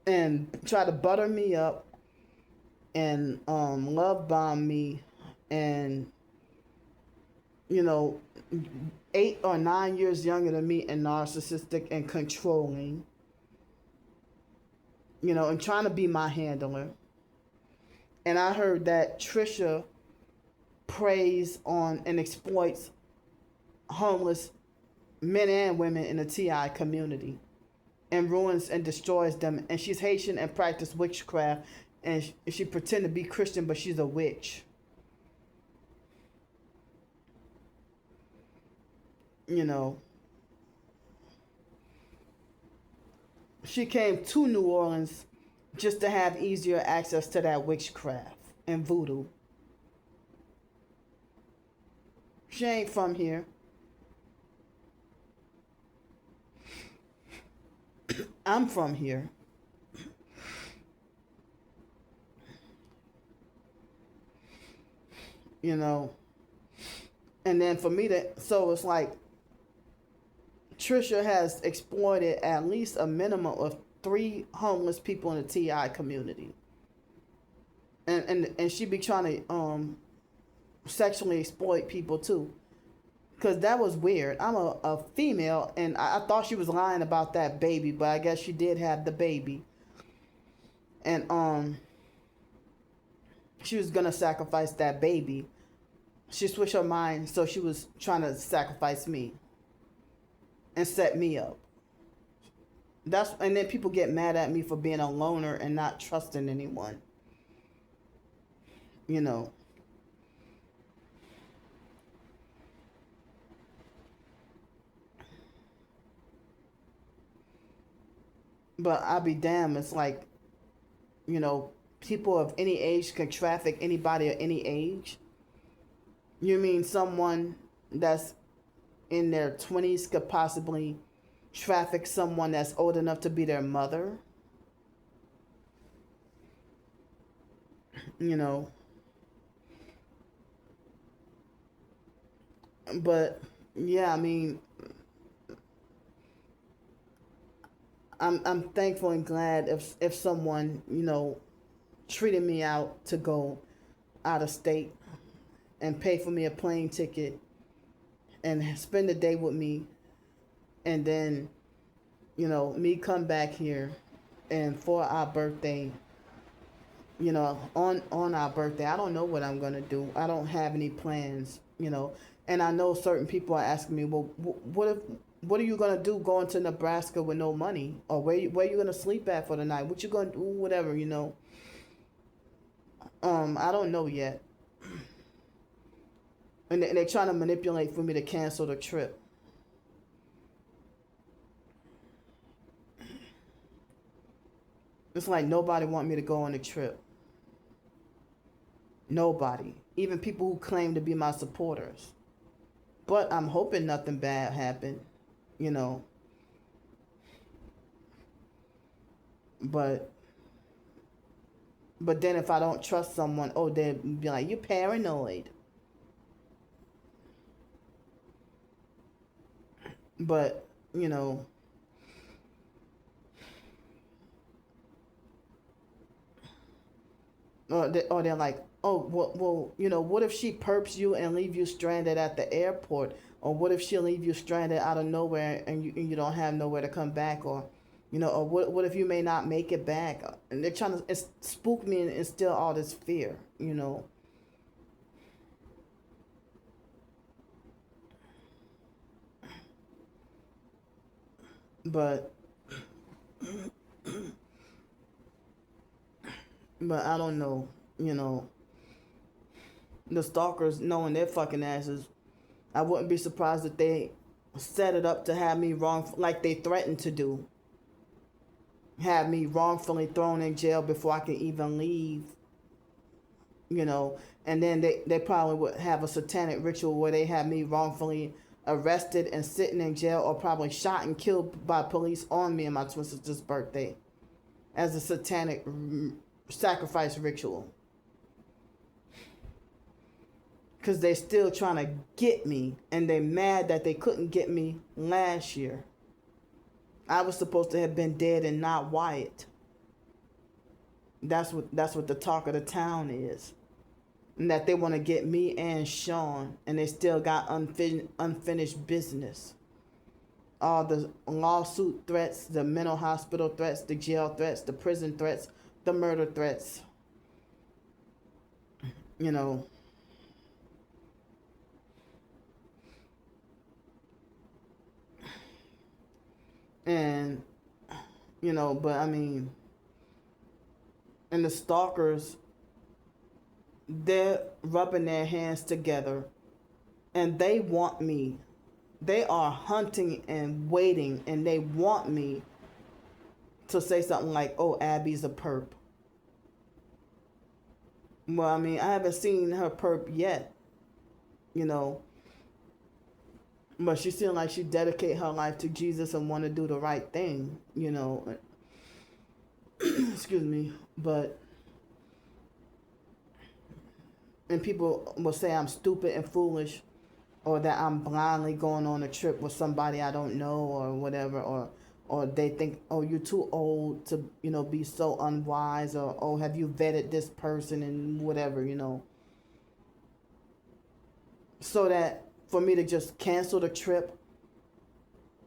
[SPEAKER 1] and tried to butter me up and love bomb me, and you know, 8 or 9 years younger than me, and narcissistic and controlling, you know, and trying to be my handler. And I heard that Trisha preys on and exploits homeless men and women in the TI community and ruins and destroys them. And she's Haitian and practices witchcraft, and she pretend to be Christian, but she's a witch. You know, she came to New Orleans just to have easier access to that witchcraft and voodoo. She ain't from here. I'm from here. You know, and then for me to, so it's like Trisha has exploited at least a minimum of 3 homeless people in the TI community. And she be trying to sexually exploit people too. Because that was weird. I'm a female, and I thought she was lying about that baby, but I guess she did have the baby. And she was gonna sacrifice that baby. She switched her mind, so she was trying to sacrifice me and set me up. And then people get mad at me for being a loner and not trusting anyone. You know. But I'll be damned, it's like, you know, people of any age can traffic anybody of any age. You mean someone that's in their 20s could possibly traffic someone that's old enough to be their mother? You know. But yeah, I mean, I'm thankful and glad if someone, you know, treated me out to go out of state and pay for me a plane ticket and spend the day with me, and then, you know, me come back here, and for our birthday, you know, on our birthday, I don't know what I'm gonna do. I don't have any plans, you know. And I know certain people are asking me, well, what are you gonna do going to Nebraska with no money, or where you gonna sleep at for the night? What you gonna do? Whatever, you know. I don't know yet. And they're trying to manipulate for me to cancel the trip. It's like nobody want me to go on the trip. Nobody. Even people who claim to be my supporters. But I'm hoping nothing bad happened, you know. But then if I don't trust someone, oh, they'd be like, you're paranoid. But, you know, or they're like, oh, well, you know, what if she perps you and leave you stranded at the airport? Or what if she'll leave you stranded out of nowhere, and you don't have nowhere to come back? Or, you know, or what if you may not make it back? And they're trying to spook me and instill all this fear, you know. But I don't know, you know. The stalkers, knowing their fucking asses, I wouldn't be surprised if they set it up to have me wrong, like they threatened to do. Have me wrongfully thrown in jail before I can even leave, you know. And then they probably would have a satanic ritual where they have me wrongfully arrested and sitting in jail, or probably shot and killed by police on me and my twin sister's birthday. as a satanic sacrifice ritual. Because they're still trying to get me, and they're mad that they couldn't get me last year. I was supposed to have been dead and not Wyatt. That's what the talk of the town is. And that they want to get me and Sean, and they still got unfinished business. All the lawsuit threats, the mental hospital threats, the jail threats, the prison threats, the murder threats. You know. And, you know, but I mean, and the stalkers, they're rubbing their hands together, and they want me. They are hunting and waiting, and they want me to say something like, oh, Abby's a perp. Well, I mean, I haven't seen her perp yet, you know. But she seemed like she dedicate her life to Jesus and want to do the right thing, you know. Excuse me. But, and people will say I'm stupid and foolish, or that I'm blindly going on a trip with somebody I don't know, or whatever, or they think, oh, you're too old to, you know, be so unwise, or, oh, have you vetted this person, and whatever, you know. So that for me to just cancel the trip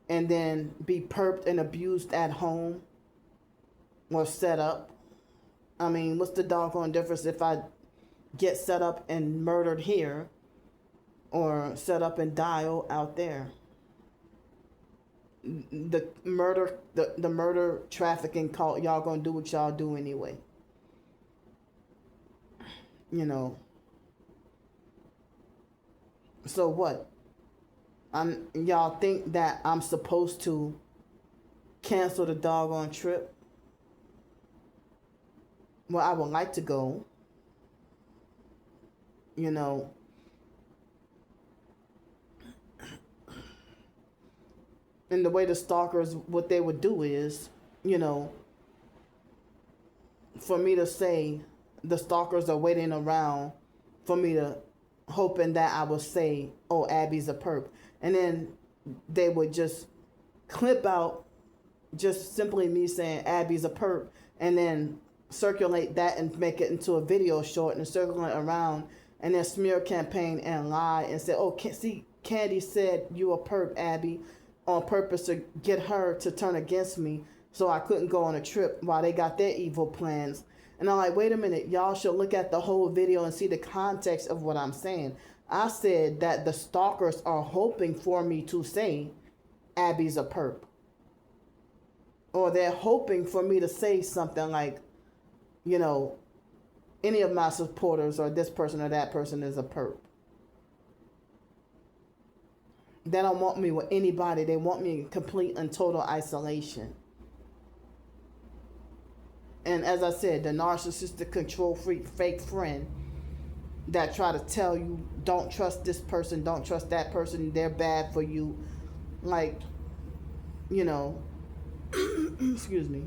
[SPEAKER 1] and then be perped and abused at home or set up. I mean, what's the doggone difference if I get set up and murdered here or set up and die out there? The murder trafficking cult, y'all gonna do what y'all do anyway. You know. So what? Y'all think that I'm supposed to cancel the doggone trip? Well, I would like to go. You know. And the way the stalkers, what they would do is, you know, for me to say the stalkers are waiting around for me to, hoping that I would say, oh, Abby's a perp. And then they would just clip out just simply me saying Abby's a perp, and then circulate that and make it into a video short and circle it around, and then smear campaign and lie and say, oh, see, Candy said you a perp, Abby, on purpose to get her to turn against me so I couldn't go on a trip while they got their evil plans. And I'm like, wait a minute, y'all should look at the whole video and see the context of what I'm saying. I said that the stalkers are hoping for me to say Abby's a perp. Or they're hoping for me to say something like, you know, any of my supporters or this person or that person is a perp. They don't want me with anybody. They want me in complete and total isolation. And as I said, the narcissistic control freak fake friend that try to tell you, don't trust this person, don't trust that person, they're bad for you. Like, you know, excuse me.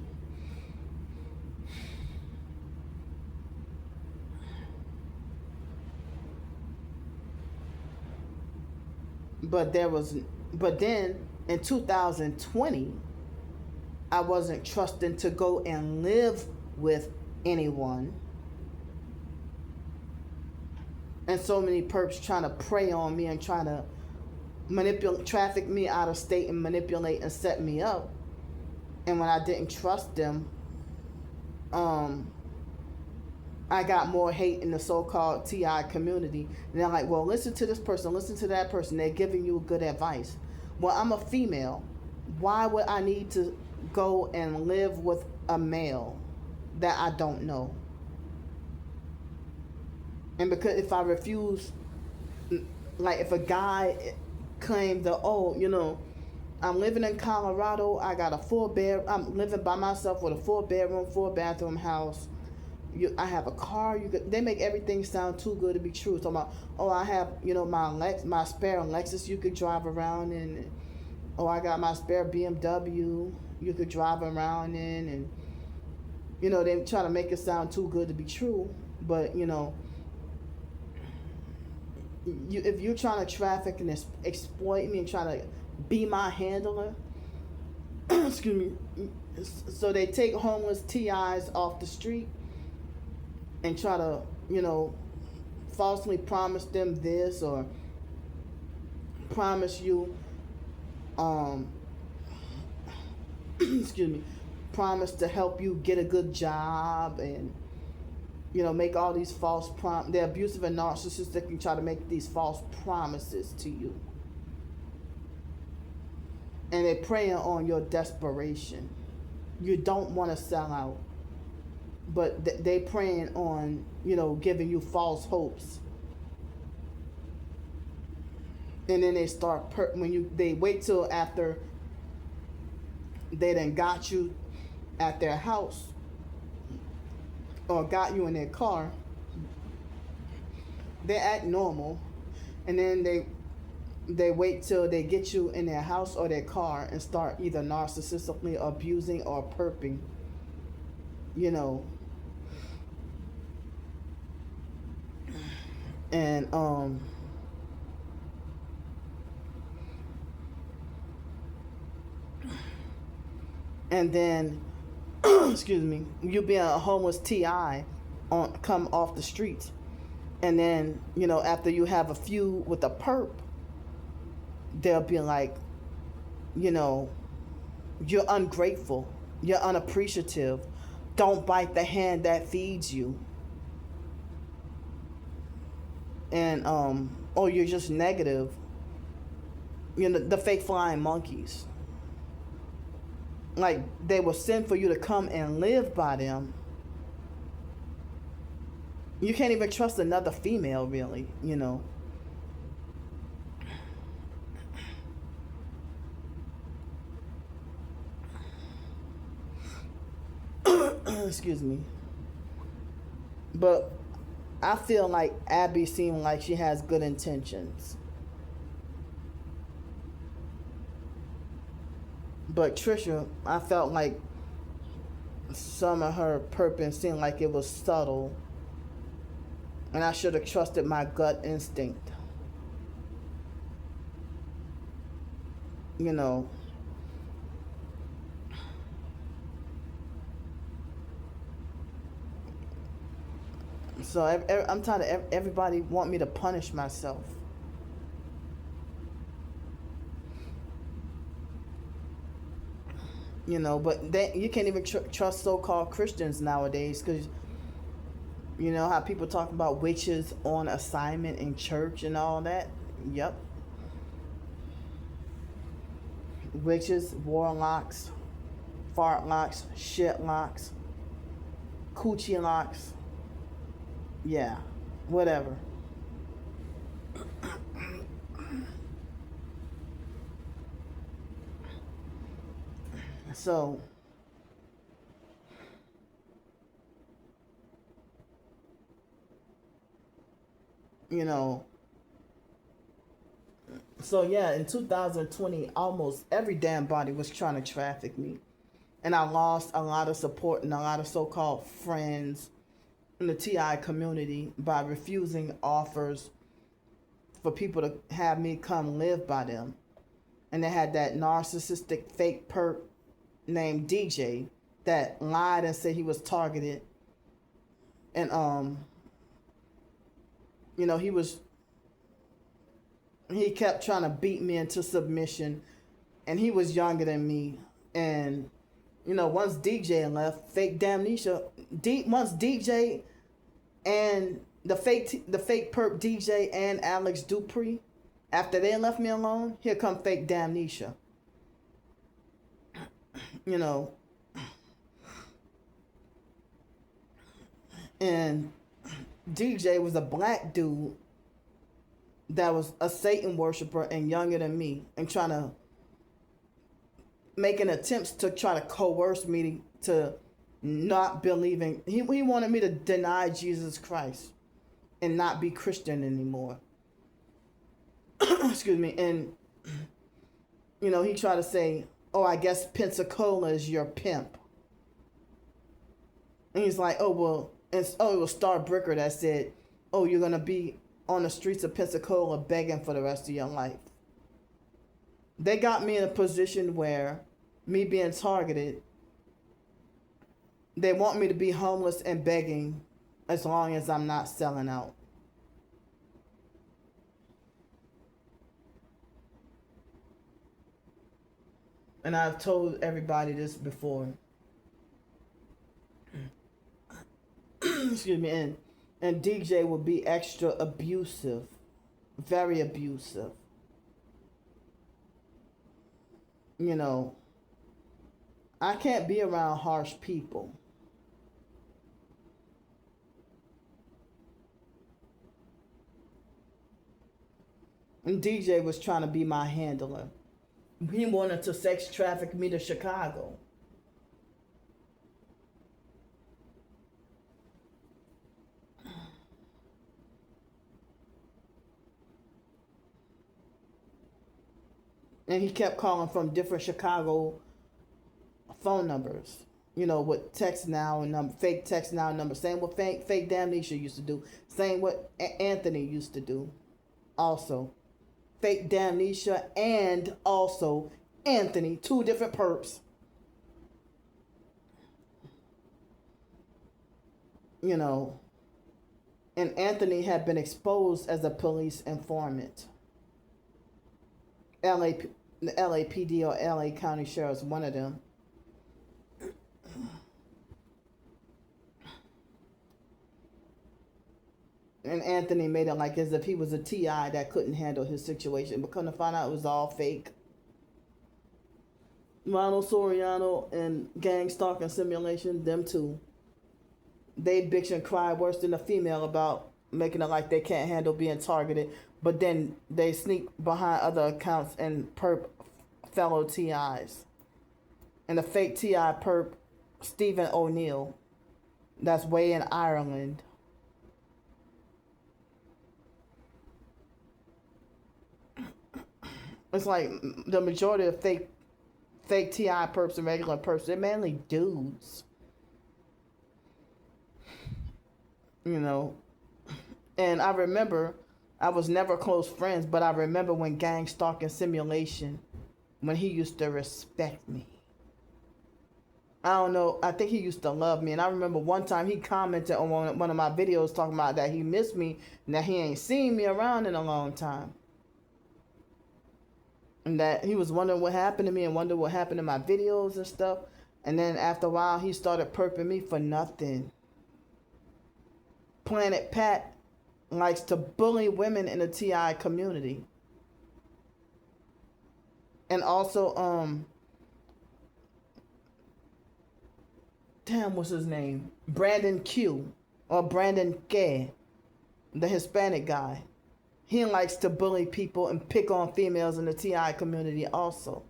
[SPEAKER 1] But then in 2020, I wasn't trusting to go and live with anyone. And so many perps trying to prey on me and trying to traffic me out of state and manipulate and set me up. And when I didn't trust them, I got more hate in the so-called TI community. And they're like, well, listen to this person, listen to that person. They're giving you good advice. Well, I'm a female. Why would I need to go and live with a male that I don't know? And because if I refuse, like if a guy claimed that, oh, you know, I'm living in Colorado, I got I'm living by myself with a 4-bedroom, 4-bathroom house. I have a car. They make everything sound too good to be true. So I have, you know, my spare Lexus you could drive around in. Oh, I got my spare BMW you could drive around in, and You know, they try to make it sound too good to be true, but you know, if you're trying to traffic and exploit me and trying to be my handler, excuse me, so they take homeless TIs off the street and try to, you know, falsely promise them this or promise you, excuse me, promise to help you get a good job and, you know, make all these false they're abusive and narcissistic and try to make these false promises to you. And they're preying on your desperation. You don't want to sell out. But they preying on, you know, giving you false hopes. And then they start, they wait till after they done got you at their house or got you in their car, they act normal, and then they wait till they get you in their house or their car and start either narcissistically abusing or perping, you know. And and then excuse me, you being a homeless TI come off the streets, and then, you know, after you have a few with a perp, they'll be like, you know, you're ungrateful, you're unappreciative, don't bite the hand that feeds you, and or you're just negative, you know, the fake flying monkeys. Like, they will send for you to come and live by them. You can't even trust another female, really, you know. Excuse me. But I feel like Abby seemed like she has good intentions. But Trisha, I felt like some of her purpose seemed like it was subtle. And I should have trusted my gut instinct. You know. So I'm tired of everybody want me to punish myself. You know, but you can't even trust so-called Christians nowadays, because you know how people talk about witches on assignment in church and all that? Yep. Witches, warlocks, fart locks, shit locks, coochie locks. Yeah, whatever. So, you know, so yeah, in 2020, almost every damn body was trying to traffic me. And I lost a lot of support and a lot of so-called friends in the TI community by refusing offers for people to have me come live by them. And they had that narcissistic fake perp named DJ that lied and said he was targeted. And you know, he kept trying to beat me into submission, and he was younger than me. And you know, once DJ left, fake Damnesia, once DJ and the fake perp DJ and Alex Dupree, after they left me alone, here come fake Damnesia. You know, and DJ was a black dude that was a Satan worshiper and younger than me, and trying to making attempts to try to coerce me to not believing. He wanted me to deny Jesus Christ and not be Christian anymore. Excuse me. And you know, he tried to say, oh, I guess Pensacola is your pimp. And he's like, oh, well, it was Star Bricker that said, oh, you're going to be on the streets of Pensacola begging for the rest of your life. They got me in a position where me being targeted, they want me to be homeless and begging as long as I'm not selling out. And I've told everybody this before. Excuse me. And DJ will be extra abusive. Very abusive. You know, I can't be around harsh people. And DJ was trying to be my handler. He wanted to sex traffic me to Chicago. And he kept calling from different Chicago phone numbers. You know, with text now and fake text now number. Same what fake Damnesia used to do. Same what Anthony used to do. Also. Fake Damnesia and also Anthony. Two different perps. You know. And Anthony had been exposed as a police informant. The LAPD or LA County Sheriff's one of them. And Anthony made it like as if he was a TI that couldn't handle his situation. But come to find out it was all fake. Ronald Soriano and Gang Stalking Simulation, them two. They bitch and cry worse than a female about making it like they can't handle being targeted. But then they sneak behind other accounts and perp fellow TIs. And the fake TI perp, Stephen O'Neill, that's way in Ireland. It's like the majority of fake TI perps and regular perps, they're mainly dudes. You know. And I remember, I was never close friends, but I remember when Gang Stalking Simulation, when he used to respect me. I don't know, I think he used to love me. And I remember one time he commented on one of my videos talking about that he missed me and that he ain't seen me around in a long time. And that he was wondering what happened to me and wondering what happened to my videos and stuff. And then after a while, he started perping me for nothing. Planet Pat likes to bully women in the TI community. And also, what's his name? Brandon Q, or Brandon K, the Hispanic guy. He likes to bully people and pick on females in the TI community also.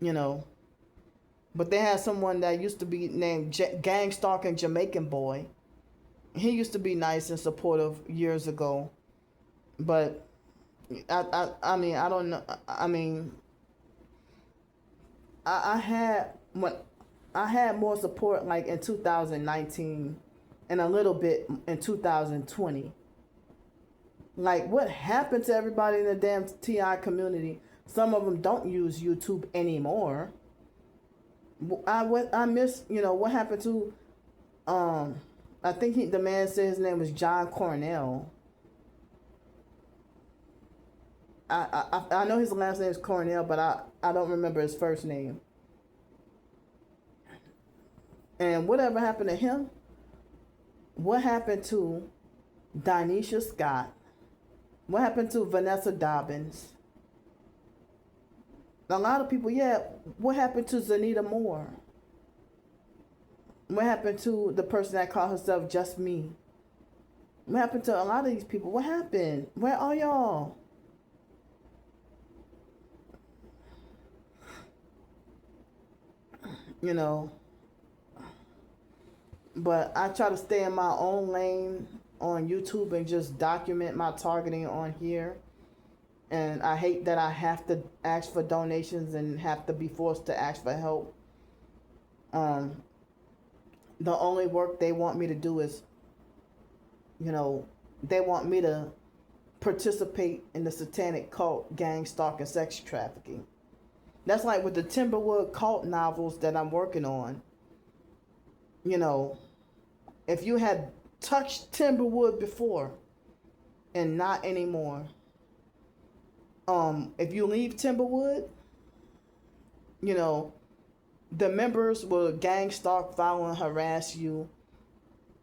[SPEAKER 1] You know. But they had someone that used to be named Gang Stalking Jamaican Boy. He used to be nice and supportive years ago. But, I mean, I don't know. I mean, I had more support like in 2019 and a little bit in 2020. Like, what happened to everybody in the damn TI community? Some of them don't use YouTube anymore. I miss, you know, what happened to, I think the man said his name was John Cornell. I know his last name is Cornell, but I don't remember his first name. And whatever happened to him? What happened to Dinesha Scott? What happened to Vanessa Dobbins? A lot of people, yeah. What happened to Zanita Moore? What happened to the person that called herself Just Me? What happened to a lot of these people? What happened? Where are y'all? You know. But I try to stay in my own lane on YouTube and just document my targeting on here. And I hate that I have to ask for donations and have to be forced to ask for help. the only work they want me to do is, they want me to participate in the satanic cult, gang stalking, sex trafficking. That's like with the Timberwood cult novels that I'm working on. If you had touched Timberwood before and not anymore, if you leave Timberwood, the members will gang stalk, follow, and harass you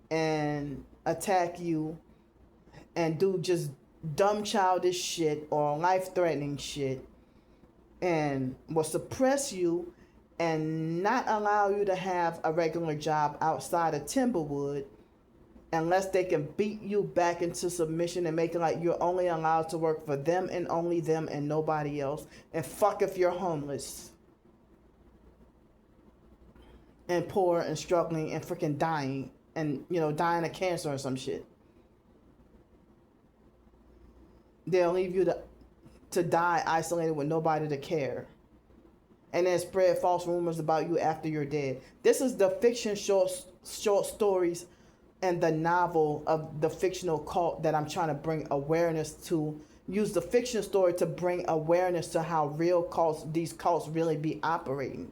[SPEAKER 1] and attack you and do just dumb childish shit or life-threatening shit, and will suppress you and not allow you to have a regular job outside of Timberwood unless they can beat you back into submission and make it like you're only allowed to work for them and only them and nobody else. And fuck if you're homeless and poor and struggling and freaking dying and, dying of cancer or some shit. They'll leave you to die isolated with nobody to care. And then spread false rumors about you after you're dead. This is the fiction short stories and the novel of the fictional cult that I'm trying to bring awareness to. Use the fiction story to bring awareness to how real cults, these cults really be operating.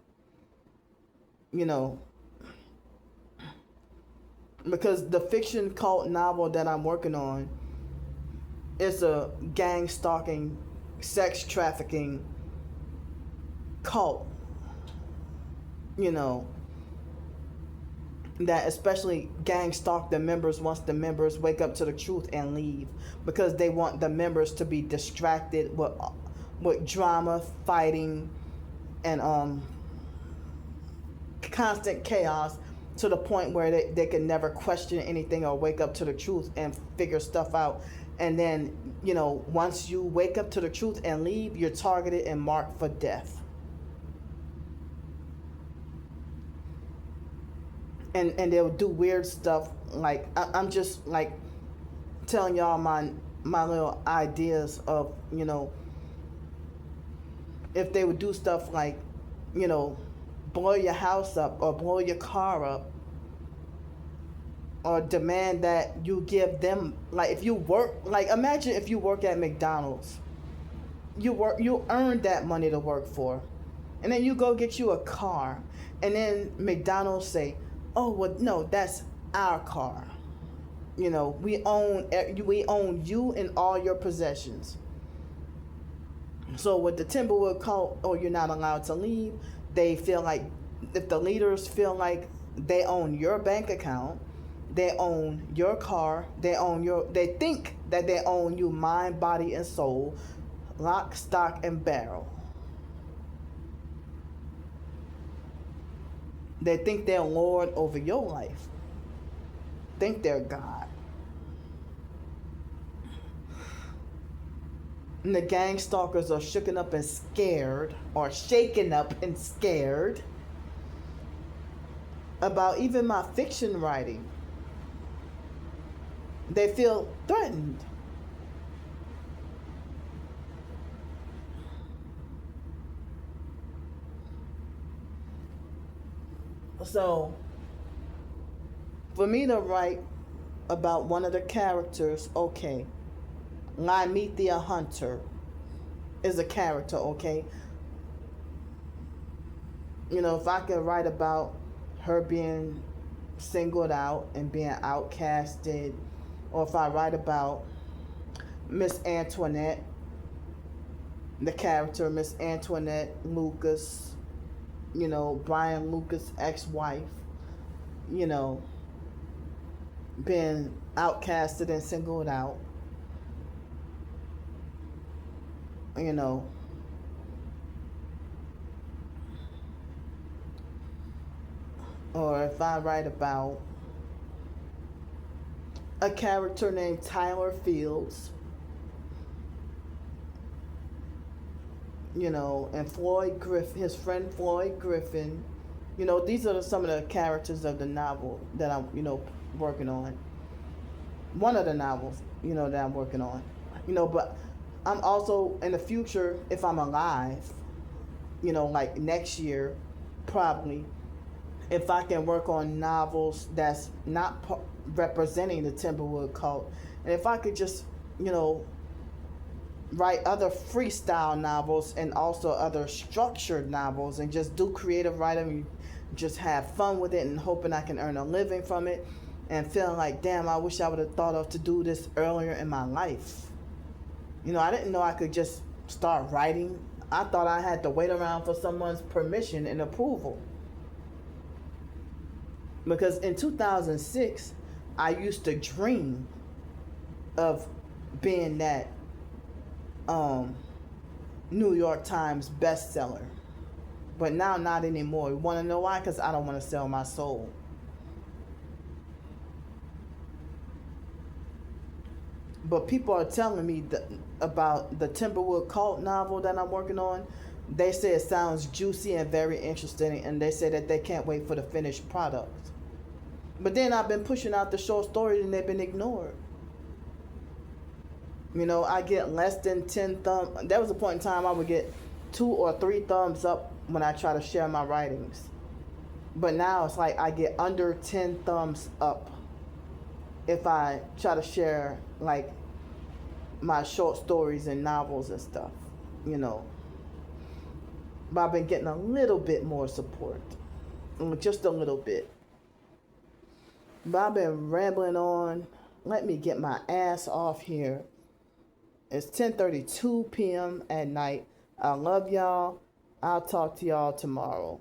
[SPEAKER 1] Because the fiction cult novel that I'm working on is a gang stalking, sex trafficking cult. That especially gang stalk the members once the members wake up to the truth and leave, because they want the members to be distracted with drama, fighting, and constant chaos, to the point where they can never question anything or wake up to the truth and figure stuff out. And then, once you wake up to the truth and leave, you're targeted and marked for death. And they'll do weird stuff. Like, I'm just like telling y'all my little ideas of, if they would do stuff like, blow your house up or blow your car up, or demand that you give them, like, if you work, like, imagine if you work at McDonald's, you earned that money to work for, and then you go get you a car, and then McDonald's say, oh, well, no, that's our car, we own you and all your possessions. So with the Timberwood cult, you're not allowed to leave, they feel like, if the leaders feel like they own your bank account, they own your car, they think that they own you mind, body, and soul, lock, stock, and barrel. They think they're Lord over your life. Think they're God. And the gang stalkers are shaken up and scared about even my fiction writing. They feel threatened. So, for me to write about one of the characters, okay, Lymethea Hunter is a character, okay? If I could write about her being singled out and being outcasted, or if I write about Miss Antoinette, the character Miss Antoinette Lucas, Brian Lucas' ex-wife, being outcasted and singled out, or if I write about a character named Tyler Fields, and Floyd Griffin, his friend Floyd Griffin, these are some of the characters of the novel that I'm, working on. One of the novels, that I'm working on, but I'm also, in the future, if I'm alive, like next year, probably, if I can work on novels that's not representing the Timberwood cult, and if I could just, you know, write other freestyle novels and also other structured novels and just do creative writing, just have fun with it and hoping I can earn a living from it, and feeling like, damn, I wish I would have thought of to do this earlier in my life. You know, I didn't know I could just start writing. I thought I had to wait around for someone's permission and approval. Because in 2006, I used to dream of being that New York Times bestseller. But now, not anymore. You want to know why? Because I don't want to sell my soul. But people are telling me about the Timberwood cult novel that I'm working on. They say it sounds juicy and very interesting, and they say that they can't wait for the finished product. But then I've been pushing out the short stories and they've been ignored. You know, I get less than 10 thumbs. There was a point in time I would get 2 or 3 thumbs up when I try to share my writings. But now it's like I get under 10 thumbs up if I try to share like my short stories and novels and stuff, you know. But I've been getting a little bit more support, just a little bit. But I've been rambling on. Let me get my ass off here. It's 10:32 p.m. at night. I love y'all. I'll talk to y'all tomorrow.